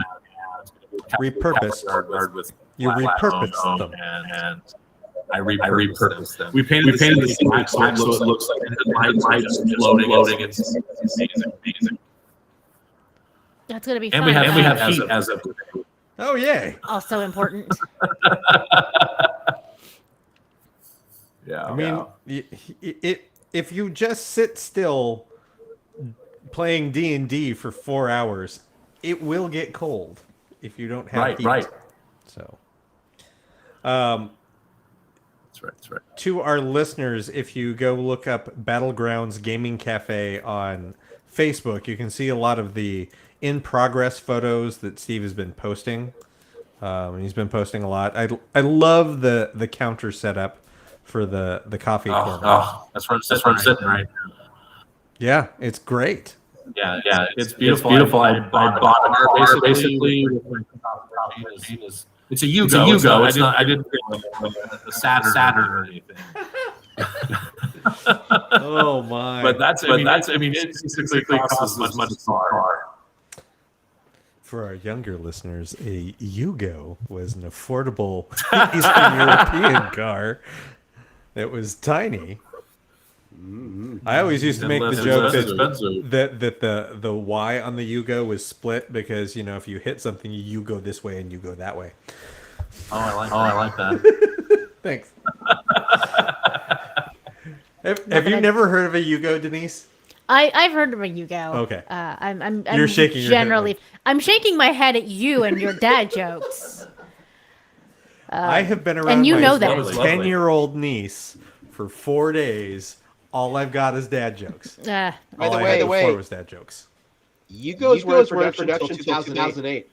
Repurposed. With You repurposed them. And I repurposed them. We painted the black so it looks like the lights floating. It's amazing. That's gonna be And fun. we have heat as of today. Oh, yay. Also important. Yeah. I mean, if you just sit still playing D&D for 4 hours, it will get cold if you don't have heat. Right. So, That's right. to our listeners, if you go look up Battlegrounds Gaming Cafe on Facebook, you can see a lot of the in-progress photos that Steve has been posting. And he's been posting a lot. I love the counter setup for the coffee corner. That's where I'm sitting right now. Yeah, it's great. Yeah, it's beautiful. I bought a car basically. It's a Yugo. It's not. I didn't get a Saturn or anything. Oh my! But that's. I mean, it basically costs as much as a car. For our younger listeners, a Yugo was an affordable Eastern European car that was tiny. I always used to make the joke that the Y on the Yugo was split because, you know, if you hit something, you go this way and you go that way. I like that. Thanks. Have you never heard of a Yugo, Denise? I've heard of a Yugo. Okay. I'm You're shaking your generally. head. I'm shaking my head at you and your dad jokes. I have been around and you my know that. 10-year-old niece for 4 days. All I've got is dad jokes. By the way, was dad jokes. Yugos were in production until 2008.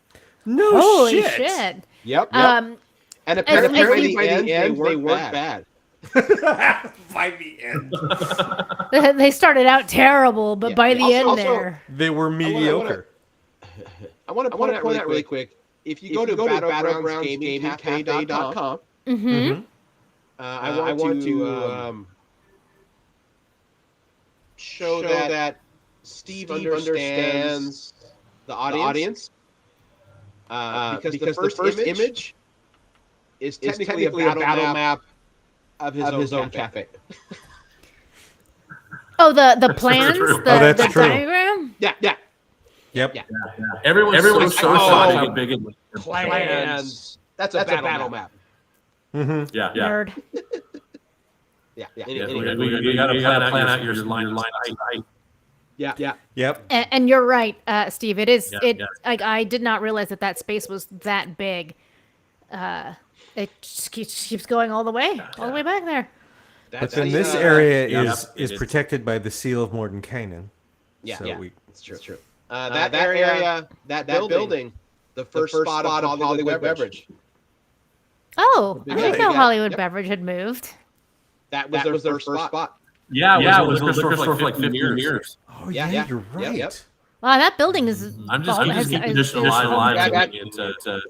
No Holy shit. shit. Yep. And apparently by the end, they weren't bad. By the end. They started out terrible, but by the end there. They were mediocre. I want to point out really quick. If you go to battlegroundsgamingcafe.com, I want to show that Steve understands the audience. Because the first image is technically a battle map of his own cafe. Oh, the plans, that's the true. diagram. Yeah. Yep. Everyone's so shocked how big it was. Plans. That's a battle map. Mm-hmm. Yeah. Nerd. Yeah. We got to plan out your line. Yeah. Yep. And you're right, Steve. It is. Yeah. I did not realize that space was that big. It just keeps going all the way back there. But then this area is protected by the seal of Mordenkainen. Yeah, so it's true. That area, that building, the first spot of Hollywood Beverage. Oh, I didn't know Hollywood Beverage had moved. That was their first spot. Yeah, it was a liquor store for like 50 years. Oh yeah, you're right. Yep. Wow, that building is. I'm just keeping traditional lives into the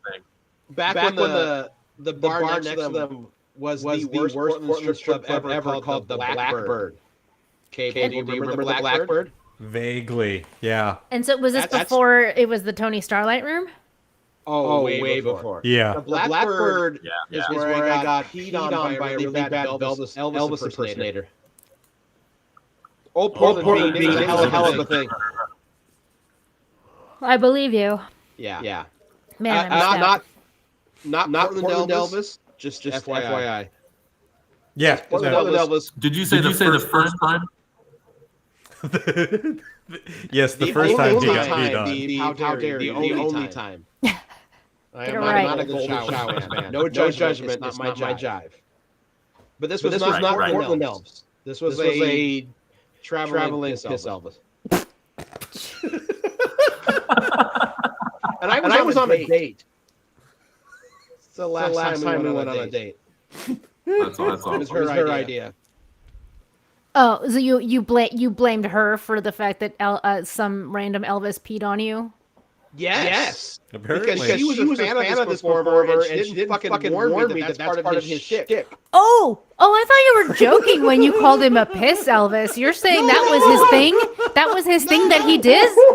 thing. Back when the bar next to them was the worst Portland strip club ever called the Blackbird. Okay, do you remember the Blackbird? Vaguely, yeah. And so was this before it was the Tony Starlight room? Oh, way before. Yeah. The Blackbird is where I got peed on by a really bad Elvis impersonator. Old Portland being a hell of a thing. I believe you. Yeah. Man, not Portland Elvis. Just FYI. Yeah. Portland Elvis. Did you say the first time? Yes, the first time he got peed on. How dare the only time. I am right. not a golden shower man. No judgment. It's not my jive. But this was not Portland Elvis. This was a traveling piss Elvis. And I was on a date. It's the last time we went on a date. That's awesome. It was her idea. Oh, so you blamed her for the fact that some random Elvis peed on you? Yes. Apparently. Because she was a fan of this performer and she didn't fucking warn me that that's part of his shtick. Oh, I thought you were joking when you called him a piss Elvis. You're saying that was his thing? That was his thing that he did? No.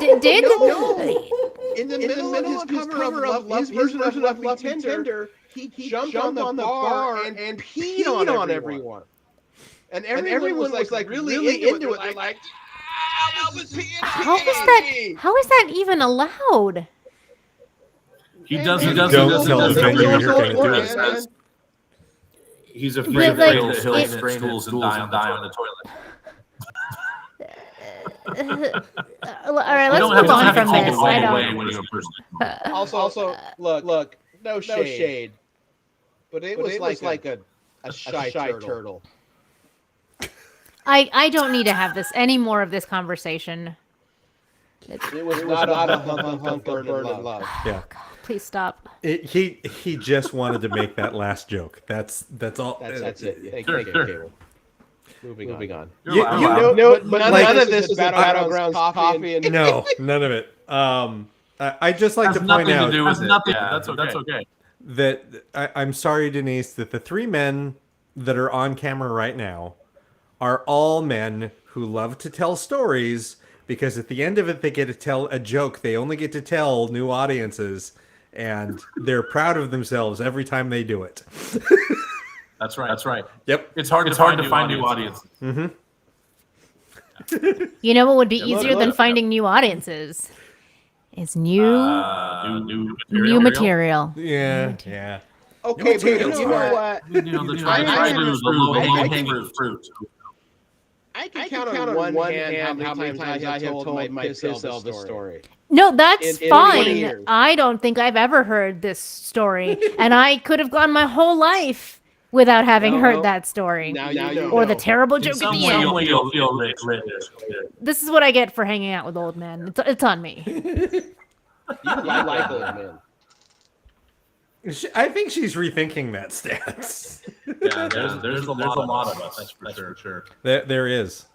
In the middle of his cover of his version of Love Me Tender, he jumped on the bar and peed on everyone. And everyone was like really into it. They're like, Elvis peeing. How is that even allowed? He doesn't Don't tell the venue you're going to do it. Man. He's afraid Like, that he'll strain stools and die on the toilet. All right, let's move on from this. I don't. Also, look, no shade, but it was like a shy turtle. I don't need to have this any more of this conversation. It was not a hunk burning love. Yeah. Please stop. He just wanted to make that last joke. That's all. That's it. Thank you. Moving on. But none of this is Battlegrounds Coffee and No, none of it. I just like to point out That's okay. that I'm sorry, Denise, that the three men that are on camera right now are all men who love to tell stories, because at the end of it, they get to tell a joke they only get to tell new audiences, and they're proud of themselves every time they do it. That's right. Yep. It's hard to find new audiences. Mm-hmm. You know what would be easier than finding new audiences? Is new material. Yeah. Okay, but you know what? I can count on one hand how many times I have told my piss Elvis story. No, that's In 20 fine. years. I don't think I've ever heard this story, and I could have gone my whole life without having heard that story. Now you know. Or the terrible joke at the end. You'll feel rich. This is what I get for hanging out with old men. It's on me. You like old men. I think she's rethinking that stance. Yeah, there's a lot of us. That's for sure. There is.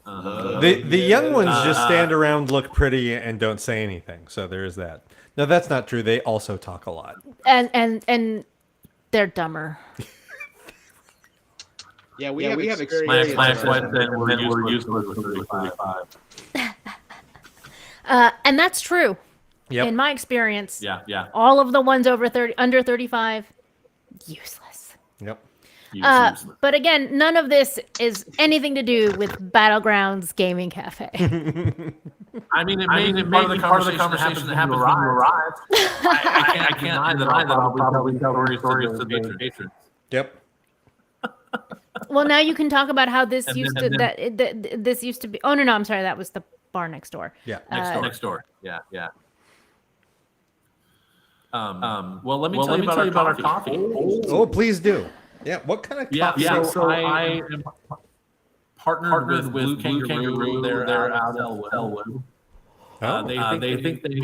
The young ones just stand around, look pretty, and don't say anything. So there is that. No, that's not true. They also talk a lot. And they're dumber. Yeah, we have experience. My ex-wife said we're useless with 35. And that's true. Yep. In my experience, Yeah. all of the ones under 35, useless. Yep. But again, none of this is anything to do with Battlegrounds Gaming Cafe. I mean, it may be part of the conversation that happens when you arrive. I can't deny that I'll probably tell stories to the patrons. Yep. Well, now you can talk about how this this used to be. Oh no, I'm sorry, that was the bar next door. Yeah. Next door. Yeah. Well, let me tell you about our coffee. Oh, please do. Yeah. What kind of coffee? Yeah. So I am partnered with Blue Kangaroo. They're out of Elwood. They think they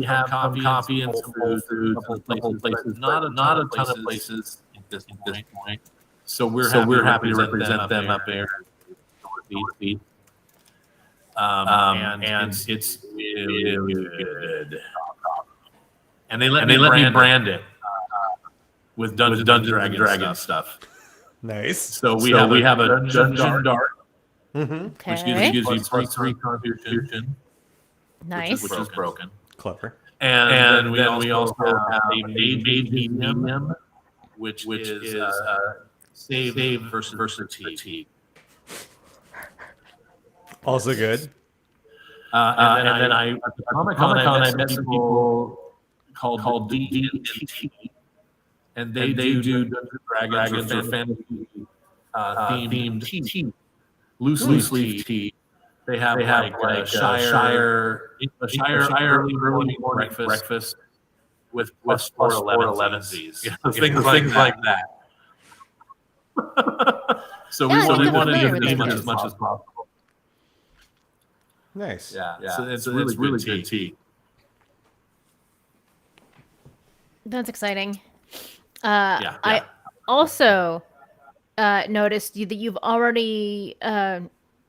have coffee and some food, a couple places, not a ton of places at this point. So we're happy to represent them up there. Northeast. And it's really good. And they let me brand it with Dungeons and Dragons stuff. Nice. So we have a Dungeon Dart, Okay. which gives you +3 constitution. Nice. Which is broken. Clever. And we also have a made medium, which is save versus fatigue. Also good. And then I at the Comic-Con I met some people called D&T, and they do Dungeons and Dragons or fantasy themed tea, loose leaf tea. They have like Shire early morning breakfast with +411s. Things like that. So we want to do as much as possible. Nice. Yeah. So it's really good tea. That's exciting. Yeah. I also noticed that you've already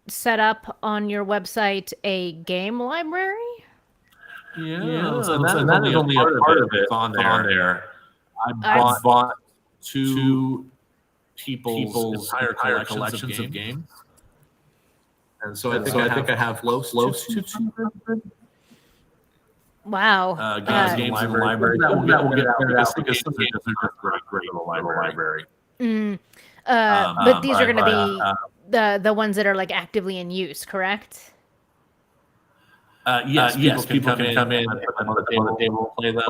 set up on your website a game library. Yeah, so that is only a part of it on there. I bought two people's entire collections of games. And so I think I have close to 200. Wow. Games library. That will get out because some games are just great little library. But these are going to be the ones that are like actively in use, correct? Yes, people can come in, put them on the table, play them.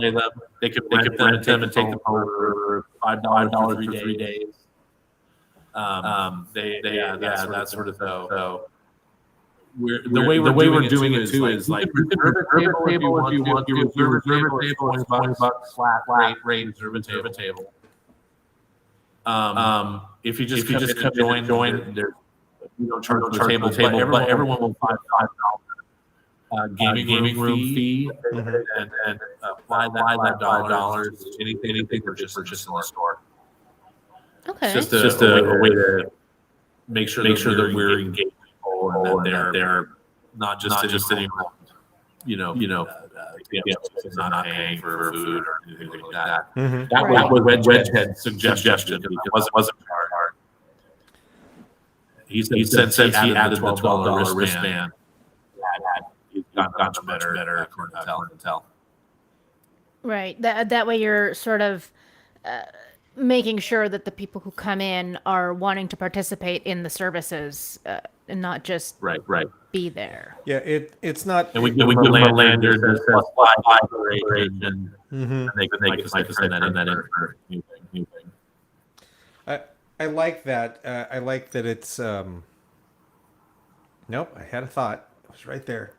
They can rent them and take them for $5 for 3 days. That sort of thing. So the way we're doing it too is like reserve a table if you want to. If you reserve a table, it's $20 flat rate. Reserve a table. If you just come join, there you don't charge the table, but everyone will buy $5 gaming room fee, and apply that $5 to anything they purchase in the store. Okay. It's just a way to make sure that we're engaging people and that they're not just sitting around, not paying for food or anything like that. Mm-hmm. That was Wedgehead's suggestion. It wasn't hard. He said since he added the $12 wristband, he's gotten better tell. Right. That way you're sort of making sure that the people who come in are wanting to participate in the services and not just right be there. Yeah, it's not. And we give them a lanyard that says +5 and they can sign that in for anything. I like that. I like that it's. Nope, I had a thought. It was right there.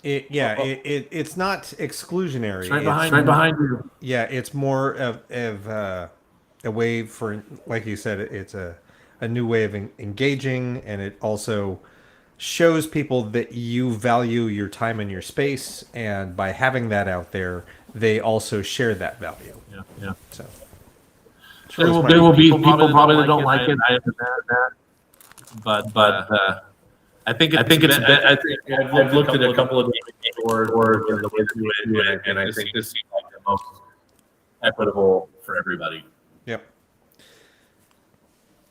It's not exclusionary. It's right behind you. Yeah, it's more of a way for, like you said, it's a new way of engaging, and it also shows people that you value your time and your space, and by having that out there, they also share that value. Yeah. So there will be people probably that don't like it. I understand that, but I think I've looked at a couple of these stores and the way they do it, and I think this seems like the most equitable for everybody. Yep.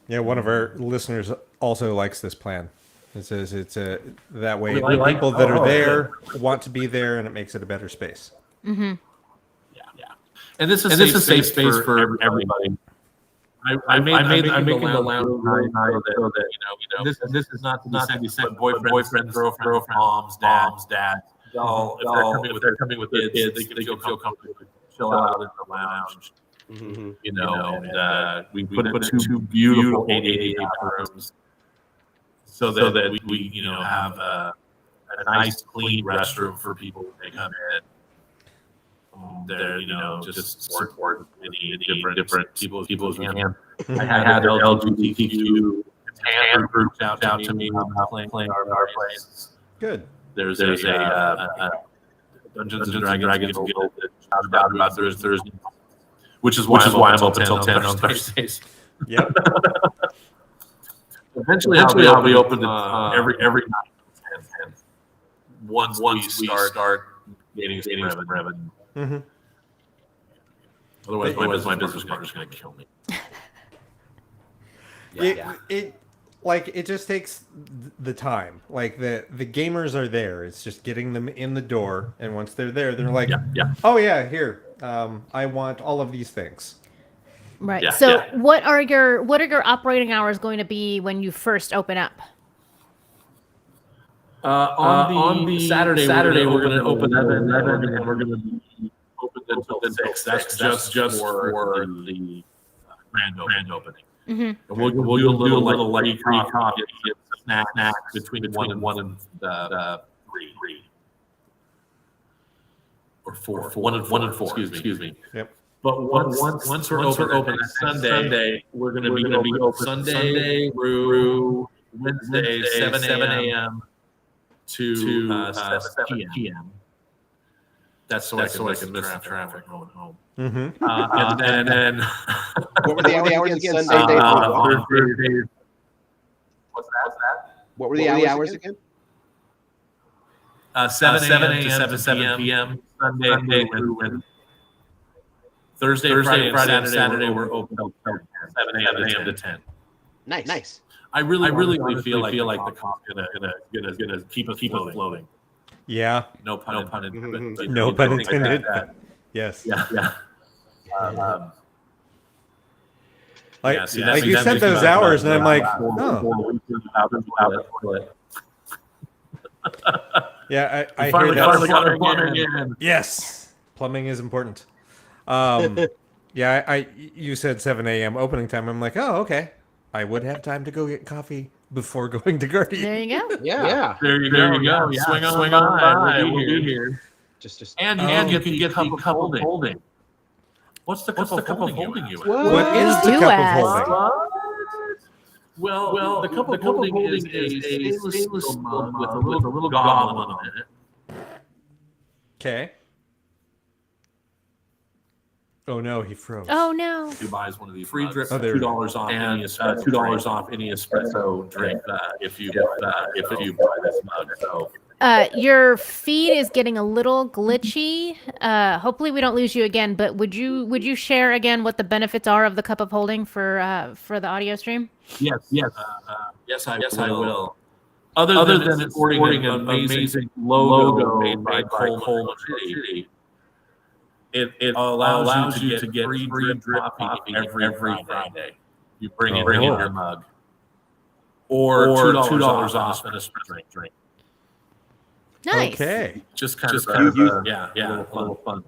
Yeah, one of our listeners also likes this plan. It says it's that way the people that are there want to be there, and it makes it a better space. Mm-hmm. Yeah. And this is a safe space for everybody. I'm making the lounge so that this is not to be sent boyfriends, girlfriends, moms, dads. If they're coming with their kids, they can feel comfortable to chill out in the lounge. And we put two beautiful 888 rooms so that we have a nice clean restroom for people when they come in. They're just support any different people as we can. I had an LGBTQ hand group out to me about playing our place. Good. There's a Dungeons and Dragons guild that shouted about Thursday, which is why I'm up until 10 on Thursdays. Yep. Eventually I'll be open to every night. And once we start gaining revenue. Mm-hmm. Otherwise, my business partner's going to kill me. It just takes the time. Like the gamers are there. It's just getting them in the door, and once they're there, they're like, "Oh yeah, here. I want all of these things." Right. So, what are your operating hours going to be when you first open up? On the Saturday, we're going to open at 11, and we're going to be open until 6. That's just for the grand opening. Mm-hmm. And we'll do a little like coffee, snack between 1 and 3. Or 4. 1 and 4. Excuse me. Yep. But once we're open Sunday, we're going to be open Sunday through Wednesday, 7 a.m. to 7 p.m. That's so I can miss the traffic going home. Mm-hmm. And then what were the hours again? Sunday. What's that? What were the hours again? 7 a.m. to 7 p.m. Sunday through Wednesday. Thursday, Friday, and Saturday we're open till 7 a.m. to 10. Nice. I really feel like the cost gonna keep us floating. Yeah. No pun intended. No pun intended. Yes. Yeah. You said those hours, and I'm like, oh. Yeah, I hear Finally that. got our plumbing in. Yes, plumbing is important. Yeah, you said 7 a.m. opening time. I'm like, oh, okay. I would have time to go get coffee before going to Guardian. There you go. Yeah. There you go. Yeah. Swing on by. We'll be here. Just And you can get the cup of holding. What's the cup of holding you? What is the Do cup ask. of holding? Well, the cup of holding is a stainless steel mug with a little goblin in it. Okay. Oh no, he froze. Oh no. Who buys one of these free drip? Oh, there $2 off any $2 off any espresso drink if you buy this mug. So Your feed is getting a little glitchy. Hopefully we don't lose you again. But would you share again what the benefits are of the cup of holding for the audio stream? yes, I will. Other than sporting an amazing logo made by Coleman City, it allows you to get free drip coffee every Friday. You bring in your mug, or $2 off an espresso drink. Nice. Okay. Just kind of a little fun.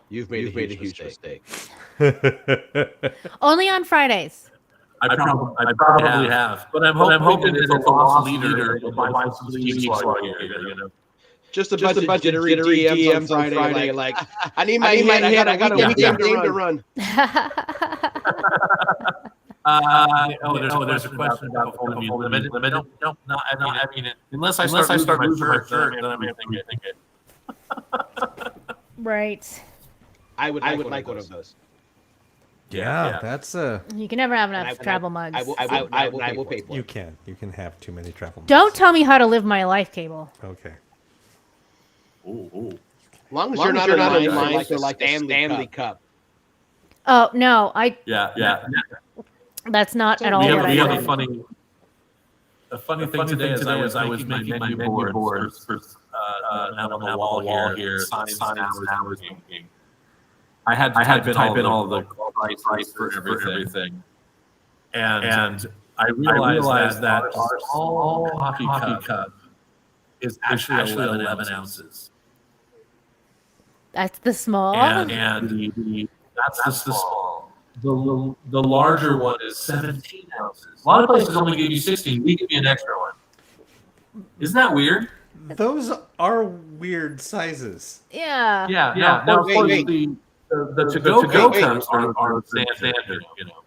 You've made a huge mistake. Only on Fridays. I probably have, but I'm hoping that it's a lost leader will buy some sleeves while you're here. You know, Just a bunch of jittery DMs on Friday. Like, I need my head. I got a weekend game to run. There's a question about holding limit. No, I mean, unless I start losing my shirt, then I may think it. Right. I would like one of those. Yeah, that's You can never have enough And travel mugs. I will pay for it. you can have too many travel. Don't tell me how to live my life, Cable. Okay. Ooh. As long as you're not in line for like the Stanley Cup. Oh no, Yeah. that's not at all We what I have did. a funny thing today is I was making my menu boards for out on the wall here. Signs hours. I had to type in all the price for everything, and I realized that our small coffee cup is actually 11 ounces. That's the small. And that's the small. The larger one is 17 ounces. A lot of places only give you 16. We give you an extra one. Isn't that weird? Those are weird sizes. Yeah. Yeah. Now, of course, the to-go cups are standard, you know.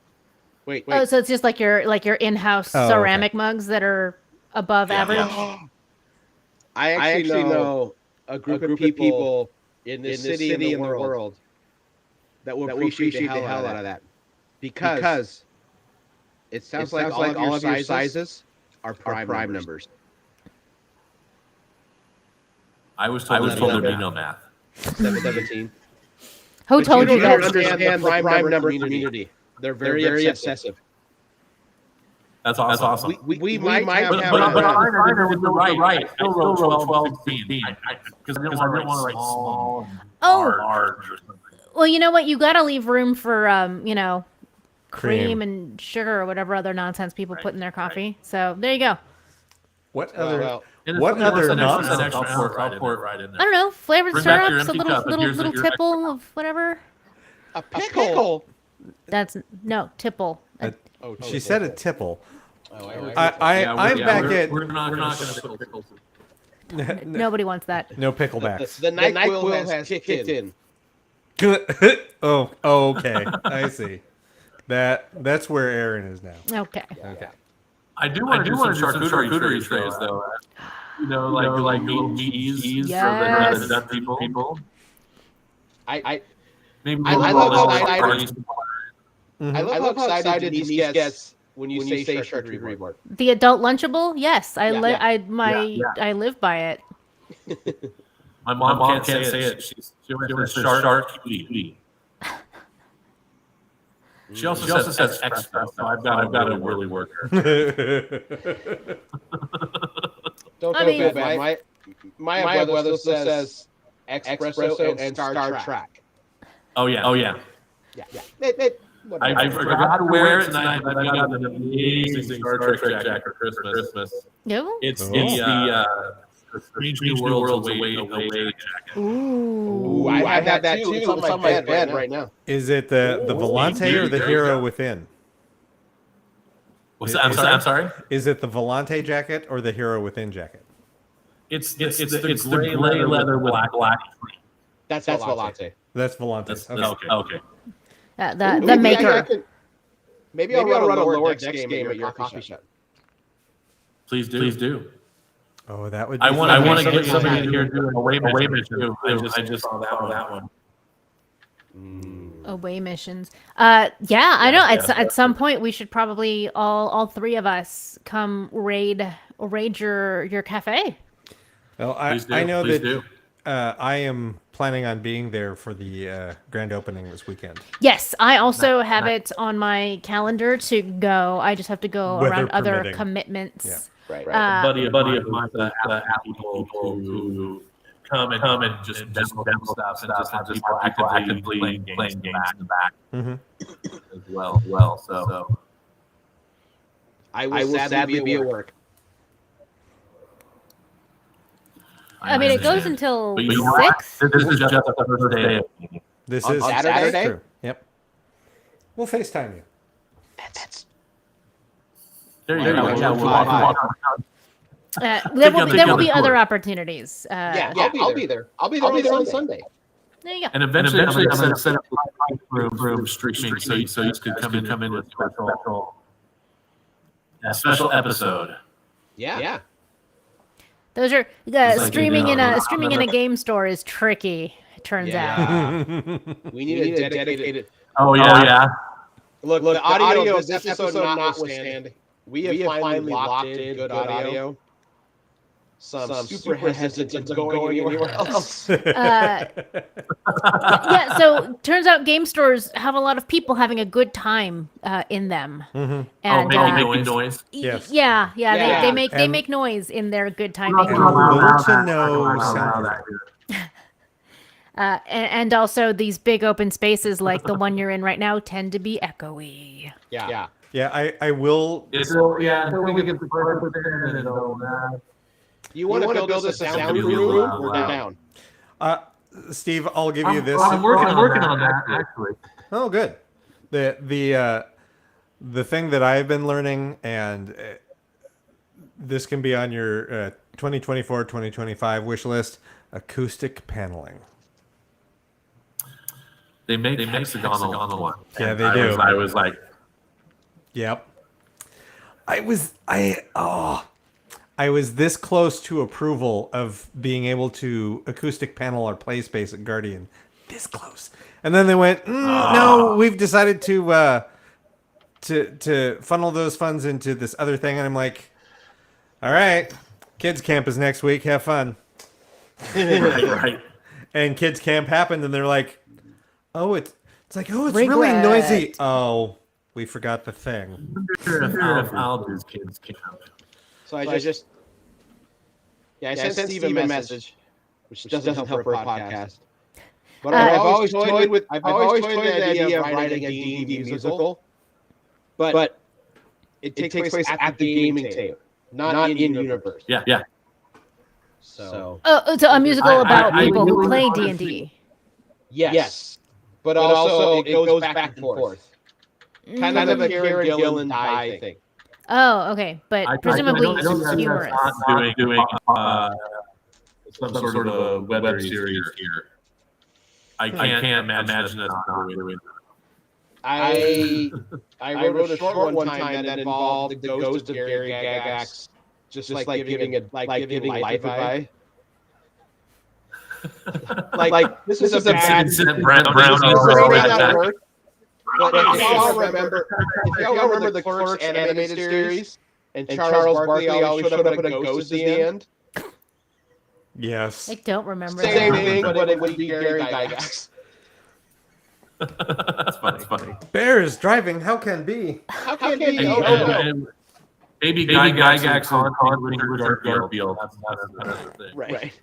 Wait. Oh, so it's just like your in-house ceramic mugs that are above average. I actually know a group of people in this city and the world that will appreciate the hell out of that because it sounds like all of your sizes are prime numbers. I was told there'd be no math. 17. Who told you You don't that? understand the prime number community. They're very obsessive. That's awesome. We might have But I remember with the right. I still wrote 12, 16. Because I didn't want to write small and large or something. Well, you know what? You got to leave room for cream Cream. and sugar or whatever other nonsense people put in their coffee. So there you go. What other? And What if other an nonsense? extra I'll pour it right in there. I don't know, flavored Bring back your syrups, a empty cup, and here's little your tipple of whatever. a pickle. That's no tipple. She said a tipple. Oh, I'm back at We're not going to put pickles in. Nobody wants that. no picklebacks. The NyQuil has kicked in. Oh, okay. I see. That's where Aaron is now. Okay. Okay. I do want to do some charcuterie trays, though. You know, like little cheese for Yes. the deaf people. I Maybe I we'll love roll how it excited- Mhm. love how excited Denise gets when you say charcuterie board. The adult lunchable? Yes, I Yeah. I live by it. My mom can't say it. She was charcuterie. She also says extra, so I've got to really work her. Don't I feel mean- bad. My abuelo still says espresso and Star Trek. Oh yeah. Yeah. I forgot to wear it tonight, but I got an amazing Star Trek jacket for Christmas. No? It's Oh. the Strange New Worlds away jacket. Ooh. I have that too. It's on my bed right now. Is it the Volante or the Hero Within? What's that? I'm sorry. Is it the Volante jacket or the Hero Within jacket? It's the gray leather with black. That's Volante. That's Volante. Okay. The maker. Maybe I'll run a lower decks game at your coffee shop. Please do. Oh, that would. Be I want to get somebody in here doing away mission too. I just saw that one. Away missions. I know. At some point, we should probably all three of us come raid your cafe. Well, I know that I am planning on being there for the grand opening this weekend. Yes, I also have it on my calendar to go. I just have to go Weather around other permitting. commitments. Yeah. Right. A buddy of mine asked people to come and just demo stuff and just have people actively playing games in the back as well. So I will sadly be at work. I mean, it goes until But you know what? 6. This is just the first day. This On is Saturday? True. Yep. We'll FaceTime you. That's There you go. Yeah, There will be other opportunities. I'll be there. I'll be there on Sunday. There you go. And eventually I'm going to set up room streaming so you could come in with a special episode. Yeah. Those are like streaming in a streaming in a game store is tricky. It turns out. We need a dedicated. Oh yeah. Look. The audio of this episode notwithstanding, we have finally locked in good audio. Some super hesitant to going anywhere else. Yeah, so turns out game stores have a lot of people having a good time in them. Mm-hmm. And making noise. Yes. Yeah, Yeah. they make noise in their good time And making. little to no sound. And also these big open spaces like the one you're in right now tend to be echoey. Yeah. Yeah, I will. Until we get the first and it'll You want to build us a sound room? We're down. Steve, I'll give you this. I'm working on that actually. Oh, good. The thing that I've been learning, and this can be on your 2024-2025 wish list: acoustic paneling. They make hexagonal one. Yeah, they do. I was like, yep. I was this close to approval of being able to acoustic panel our play space at Guardian. This close. And then they went, no, we've decided to funnel those funds into this other thing. And I'm like, all right, kids camp is next week. Have fun. right. And kids camp happened, and they're like, it's really Regret. noisy. Oh, we forgot the thing. If Aldo's kids camp. So I just sent Steve a message, which doesn't help for a podcast. But I've always toyed with the idea of writing a D&D musical, but it takes place at the gaming table, not in universe. Yeah. So So a musical about I people who really play wanna D&D. yes, but also it goes back and forth, kind of a Karen Gillan die thing. Oh, okay, but presumably I don't humorous. not doing some sort of a web series here. I can't imagine us not doing. I wrote a short one time that involved the ghost of Gary Gygax, just like giving life advice. like this is a bad Brown. But if y'all remember the Clerks animated series, and Charles Barkley always showed up at a ghost at the end. Yes. I don't remember. Same that. thing, but it would be Gary Gygax. That's funny. Bears driving. How can be? How can it be? And maybe Gygax on Richard Garfield. That's the thing. Right.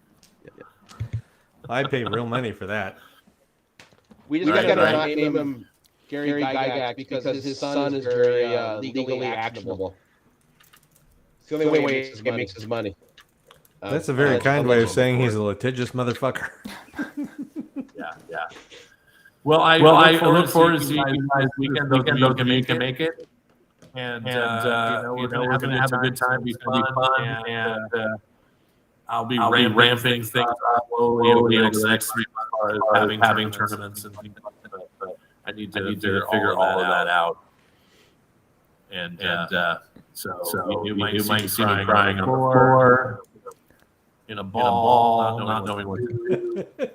I'd pay real money for that. We just got to name him Gary Gygax because his son is very legally actionable. It's the only way he makes his money. That's a very kind way of saying he's a litigious motherfucker. Yeah. Well, I look forward to seeing you guys weekend. Those can make it. And we're gonna have a good time. Be fun. And I'll be ramping things up slowly over the next 3 months, having tournaments and things like that. But I need to figure all of that out. And so you might see me crying on the floor, in a ball, not knowing what to do.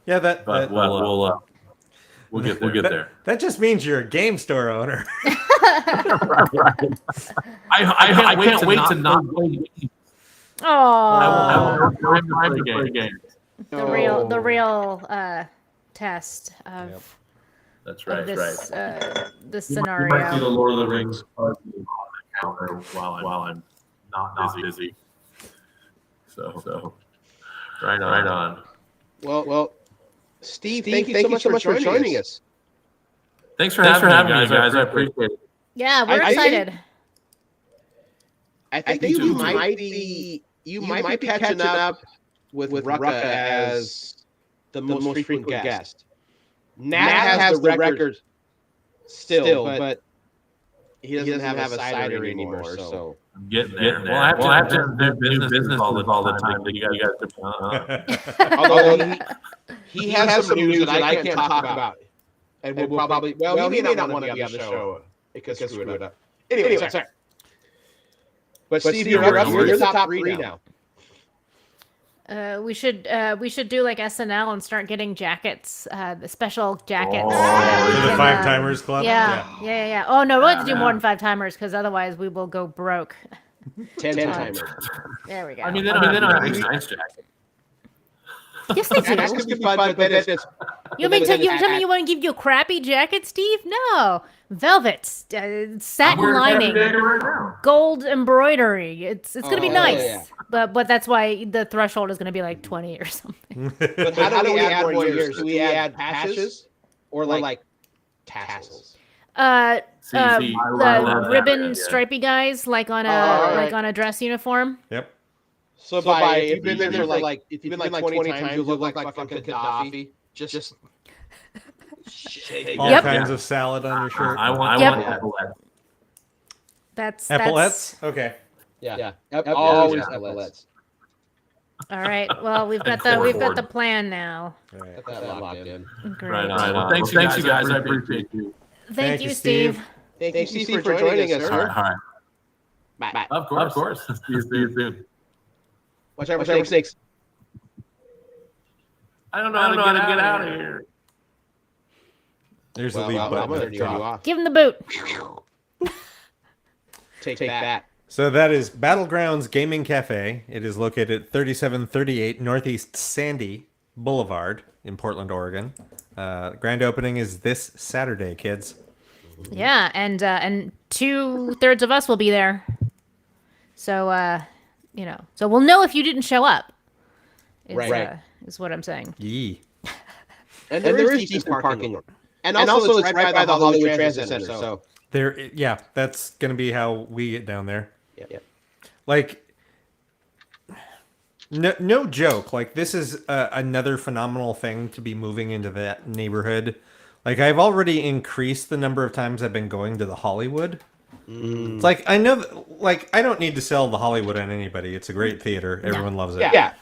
Yeah, But we'll get there. That just means you're a game store owner. I can't wait to not play games. Oh, I won't have time to play games. the real test of That's right. this this You might see scenario. the Lord of the Rings on the counter while I'm not busy. So right on. Well, Steve, thank you so much for joining us. Thanks for having me, guys. I appreciate it. Yeah, we're excited. I think you might be catching up with Rucka as the most frequent guest. Nat has the record still, but he doesn't have a cider anymore. So I'm getting there. Well, I have to do business all the time that you guys have to. although he has some news that I can't talk about, and we'll probably he may not want to be on the show. It could screw it up. Anyway, sorry. But Steve, you're the top three now. We should do like SNL and start getting jackets, the special jackets. For the 5 Timers Club? Yeah. Oh, no, we'll have to do more than 5 timers because otherwise we will go broke. 10 timers. There we go. I mean, they don't have a nice jacket. Yes, they do. That's going to be fun, but then it's... You mean tell me you want to give you a crappy jacket, Steve? No. Velvet, satin lining, gold embroidery. It's going to be nice. Yeah. But that's why the threshold is going to be like 20 or something. But how do we add more years? Do we add patches or like tassels? The ribbon stripy guys like on a dress uniform. Yep. So if you've been there for like 20 times, you look like fucking Gaddafi. Just all kinds of salad on your shirt. I want epaulettes. That's epaulettes. Okay. Yeah. Always epaulettes. All right. Well, we've got the plan now. All right. Got that locked in. Great. Right on. Thanks, you guys. I appreciate you. Thank you, Steve. Thank you, Steve, for joining us, sir. All right. Bye. Of course. See you soon. Watch out for snakes. I don't know how to get out of here. There's the lead I'm button. going to turn you off. Give him the boot. Take that. So that is Battlegrounds Gaming Cafe. It is located at 3738 Northeast Sandy Boulevard in Portland, Oregon. Grand opening is this Saturday, kids. Yeah, and 2/3 of us will be there. So so we'll know if you didn't show up. Is what I'm saying. Yee. And there is decent parking. And also it's right by the Hollywood Transit Center. So that's gonna be how we get down there. Yeah. Like, no joke. Like, this is another phenomenal thing to be moving into that neighborhood. Like, I've already increased the number of times I've been going to the Hollywood. It's like, I know, like, I don't need to sell the Hollywood on anybody. It's a great theater. Everyone loves it. Yeah.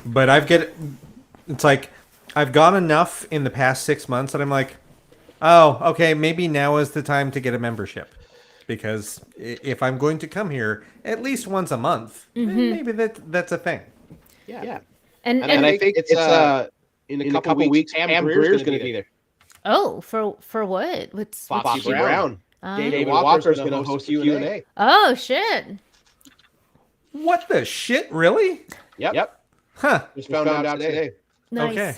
But it's like, I've gone enough in the past 6 months that I'm like, oh, okay, maybe now is the time to get a membership. Because if I'm going to come here at least once a month, maybe that's a thing. Yeah. And I think it's in a couple weeks, Pam Greer's going to be there. Oh, for what? What's Foxy Brown. David Walker's going to host Q&A. Oh, shit. What the shit? Really? Yep. Huh. Just found out today. Nice. Okay.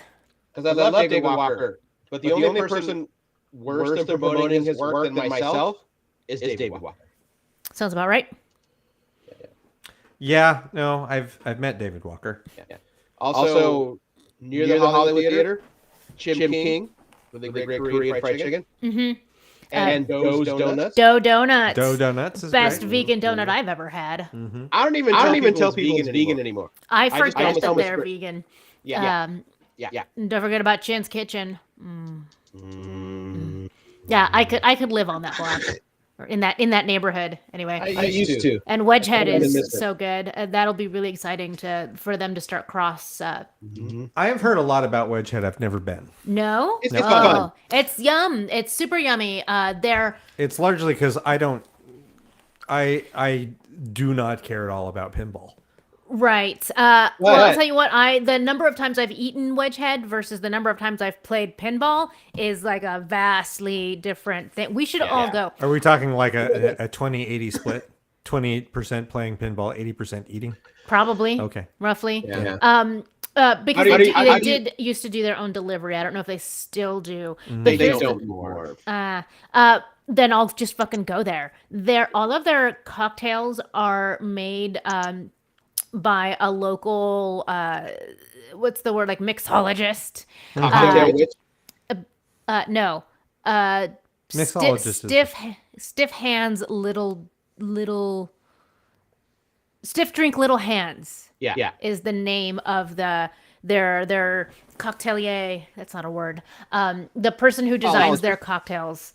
Because I love David Walker. But the only person worse than promoting his work than myself is David Walker. Sounds about right. Yeah, no, I've met David Walker. Yeah. Also, near the Hollywood Theater, Chim King with the great Korean fried chicken. and Doe's Donuts. Dough Donuts. Dough Donuts is Best great. vegan donut I've ever had. Mm-hmm. I don't even tell people it's vegan anymore. I just forget tell that they're vegan. Yeah. And don't forget about Chin's Kitchen. Yeah, I could live on that block. Or in that neighborhood anyway. I used to. And Wedgehead I miss is it. so good. That'll be really exciting for them to start cross. I have heard a lot about Wedgehead. I've never been. No, It's fun. It's yum. It's super yummy. It's largely because I do not care at all about pinball. Right. Well, I'll tell you what. The number of times I've eaten Wedgehead versus the number of times I've played pinball is like a vastly different thing. We should all go. Are we talking like a 20-80 split? 28% playing pinball, 80% eating? Probably. Okay. Roughly. Yeah. Because they did used to do their own delivery. I don't know if they still do. But They don't anymore. Then I'll just fucking go there. All of their cocktails are made by a local what's the word, like mixologist. Cocktail witch. No. Mixologist Stiff hands, little stiff drink, little hands. Yeah. Is the name of their cocktailier. That's not a word. The person who designs their cocktails.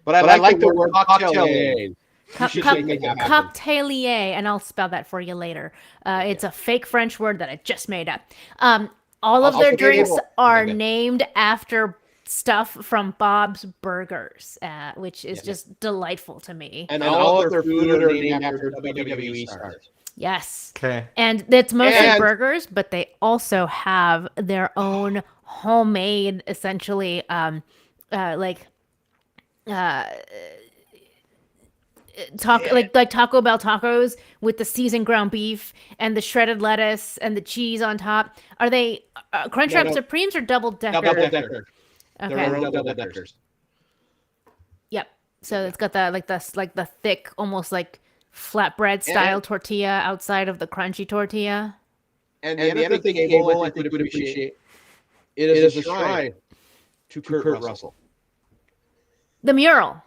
But I like the word cocktailier. Cocktailier, and I'll spell that for you later. It's a fake French word that I just made up. All of their drinks are named after stuff from Bob's Burgers, which is just delightful to me. And all of their food are named after WWE stars. Yes. Okay. And it's mostly burgers, but they also have their own homemade, essentially, like Taco Bell tacos with the seasoned ground beef and the shredded lettuce and the cheese on top. Are they Crunchwrap Supremes or double decker? Double decker. Okay. They're double deckers. Yep. So it's got the thick, almost like flatbread style tortilla outside of the crunchy tortilla. And the other thing Abel, I think, would appreciate, it is a shrine to Kurt Russell. The mural.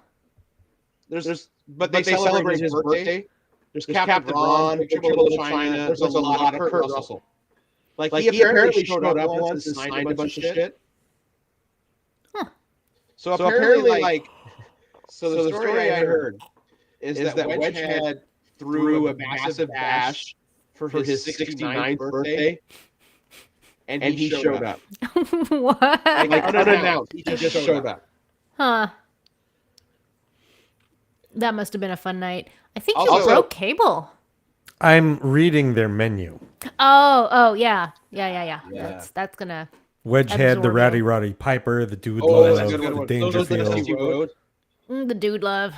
But they celebrate his birthday. There's Captain Ron, Triple Little China. There's a lot of Kurt Russell. Like he apparently showed up once and signed a bunch of shit. Huh. So apparently, so the story I heard is that Wedgehead threw a massive bash for his 69th birthday, and he showed up. What? Like unannounced, he just showed up. Huh. That must have been a fun night. I think you Also, broke cable. I'm reading their menu. Oh, yeah. That's gonna. Wedgehead, the Rowdy Roddy Piper, the Dude Love, the Dangerfield. The Dude Love.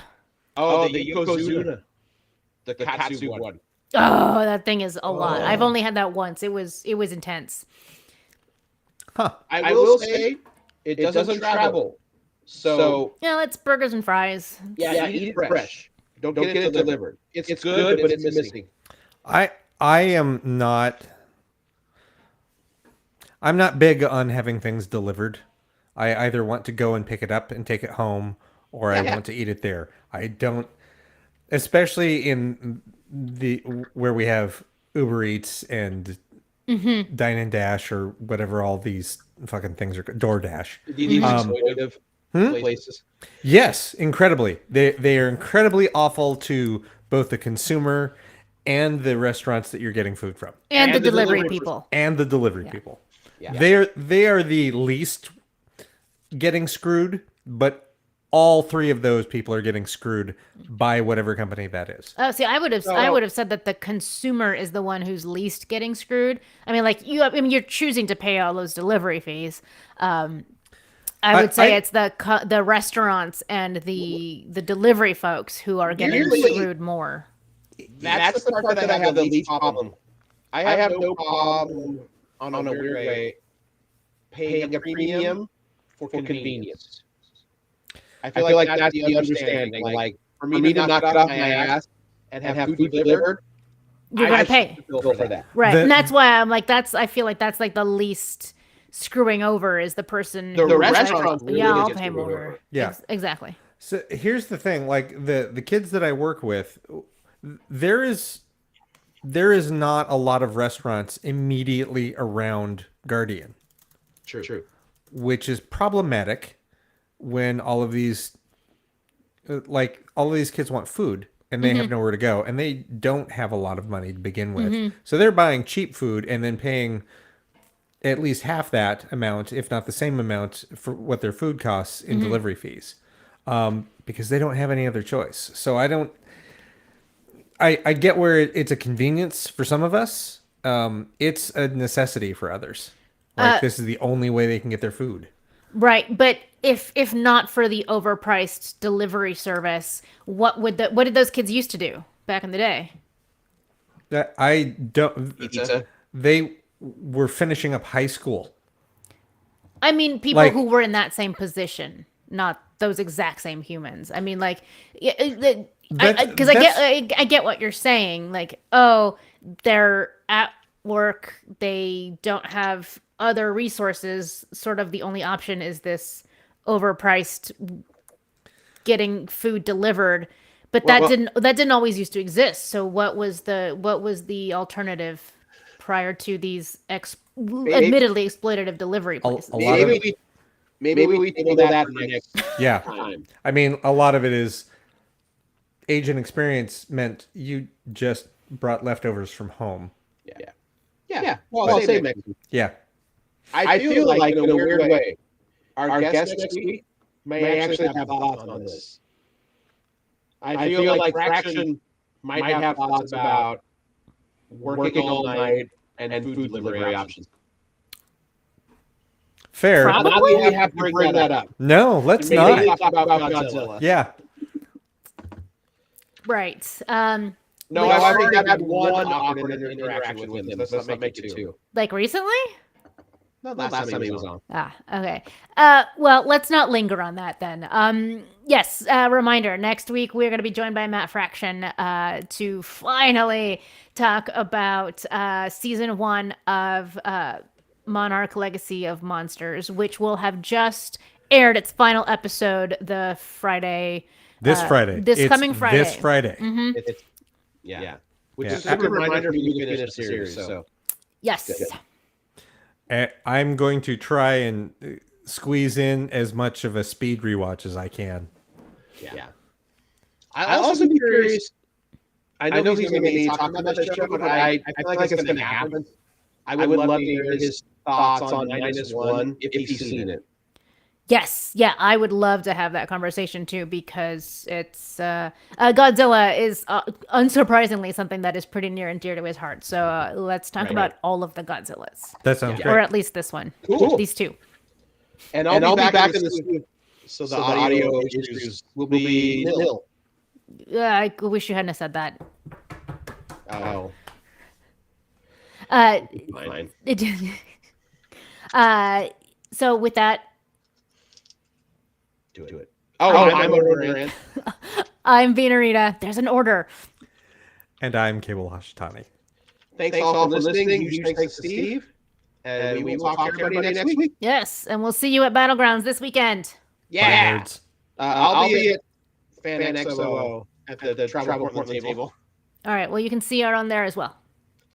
Oh, the Yokozuna. The Katsu one. Oh, that thing is a lot. I've only had that once. It was intense. Huh. I will say it doesn't travel. So yeah, it's burgers and fries. Yeah, eat it fresh. Don't get it delivered. It's good, but it's missing. I'm not big on having things delivered. I either want to go and pick it up and take it home, or I want to eat it there. I don't, especially in where we have Uber Eats and Dine and Dash or whatever all these fucking things are. DoorDash. These exploitative places. Yes, incredibly. They are incredibly awful to both the consumer and the restaurants that you're getting food from, and the delivery people. And the delivery people. Yeah. They are the least getting screwed, but all three of those people are getting screwed by whatever company that is. Oh, see, I would have said that the consumer is the one who's least getting screwed. I mean, you're choosing to pay all those delivery fees. I would say it's the restaurants and the delivery folks who are getting screwed more. That's the part that I have the least problem. I have no problem on a weird way paying a premium for convenience. I feel like that's the understanding. Like for me to knock it off my ass and have food delivered, you're gonna pay for that. Right. And that's why I'm like, I feel like that's like the least screwing over is the person The who's restaurant like, really I'll gets pay screwed more. over. Yeah. Exactly. So here's the thing, like the kids that I work with, there is not a lot of restaurants immediately around Guardian, True. which is problematic when all of these kids want food and they have nowhere to go and they don't have a lot of money to begin with. So they're buying cheap food and then paying at least half that amount, if not the same amount, for what their food costs in delivery fees, because they don't have any other choice. So I get where it's a convenience for some of us. It's a necessity for others. Like this is the only way they can get their food. Right, but if not for the overpriced delivery service, what did those kids used to do back in the day? I don't. Pizza. They were finishing up high school. I mean, people Like- who were in that same position, not those exact same humans. I mean, like, because I get what you're saying. Like, oh, they're at work, they don't have other resources. Sort of the only option is this overpriced getting food delivered. But that didn't always used to exist. So what was the alternative prior to these admittedly exploitative delivery places? Maybe we table that for next Yeah. time. I mean, a lot of it is age and experience meant you just brought leftovers from home. Yeah. Well, I'll say Mexican. Yeah. I feel like in a weird way, our guest next week may actually have thoughts on this. I feel like Fraction might have thoughts about working all night and food delivery options. Fair. Probably. We have to bring that up. No, let's Maybe not. talk about Godzilla. Yeah. Right. No, I think I've had one awkward interaction with him. Let's not make it two. Like recently? No, last time he was on. Ah, okay. Well, let's not linger on that then. Yes, reminder, next week we're going to be joined by Matt Fraction to finally talk about season 1 of Monarch Legacy of Monsters, which will have just aired its final episode the Friday. This Friday. This coming Friday. This Friday. Mm-hmm. Yeah. Which Yeah. is a good reminder for you to finish the series. So. Yes. I'm going to try and squeeze in as much of a speed rewatch as I can. Yeah. I'll also be curious. I know he's going to be talking about the show, but I feel like it's going to happen. I would love to hear his thoughts on -1 if he's seen it. Yes, yeah, I would love to have that conversation too, because it's Godzilla is unsurprisingly something that is pretty near and dear to his heart. So let's talk about all of the Godzillas, That sounds or great. at least this one. Cool. These two. And I'll be back in the studio, so the audio issues will be nil. I wish you hadn't said that. Oh, Uh, fine. So with that, Do it. Oh, I'm ordering. I'm Venarita. There's an order. And I'm Cable Hashitani. Thanks all for listening. Huge thanks to Steve. And we will talk to everybody next week. Yes, and we'll see you at Battlegrounds this weekend. Yeah. Bye, nerds. I'll be at Fan XO at the Travel Portland table. All right. Well, you can see her on there as well.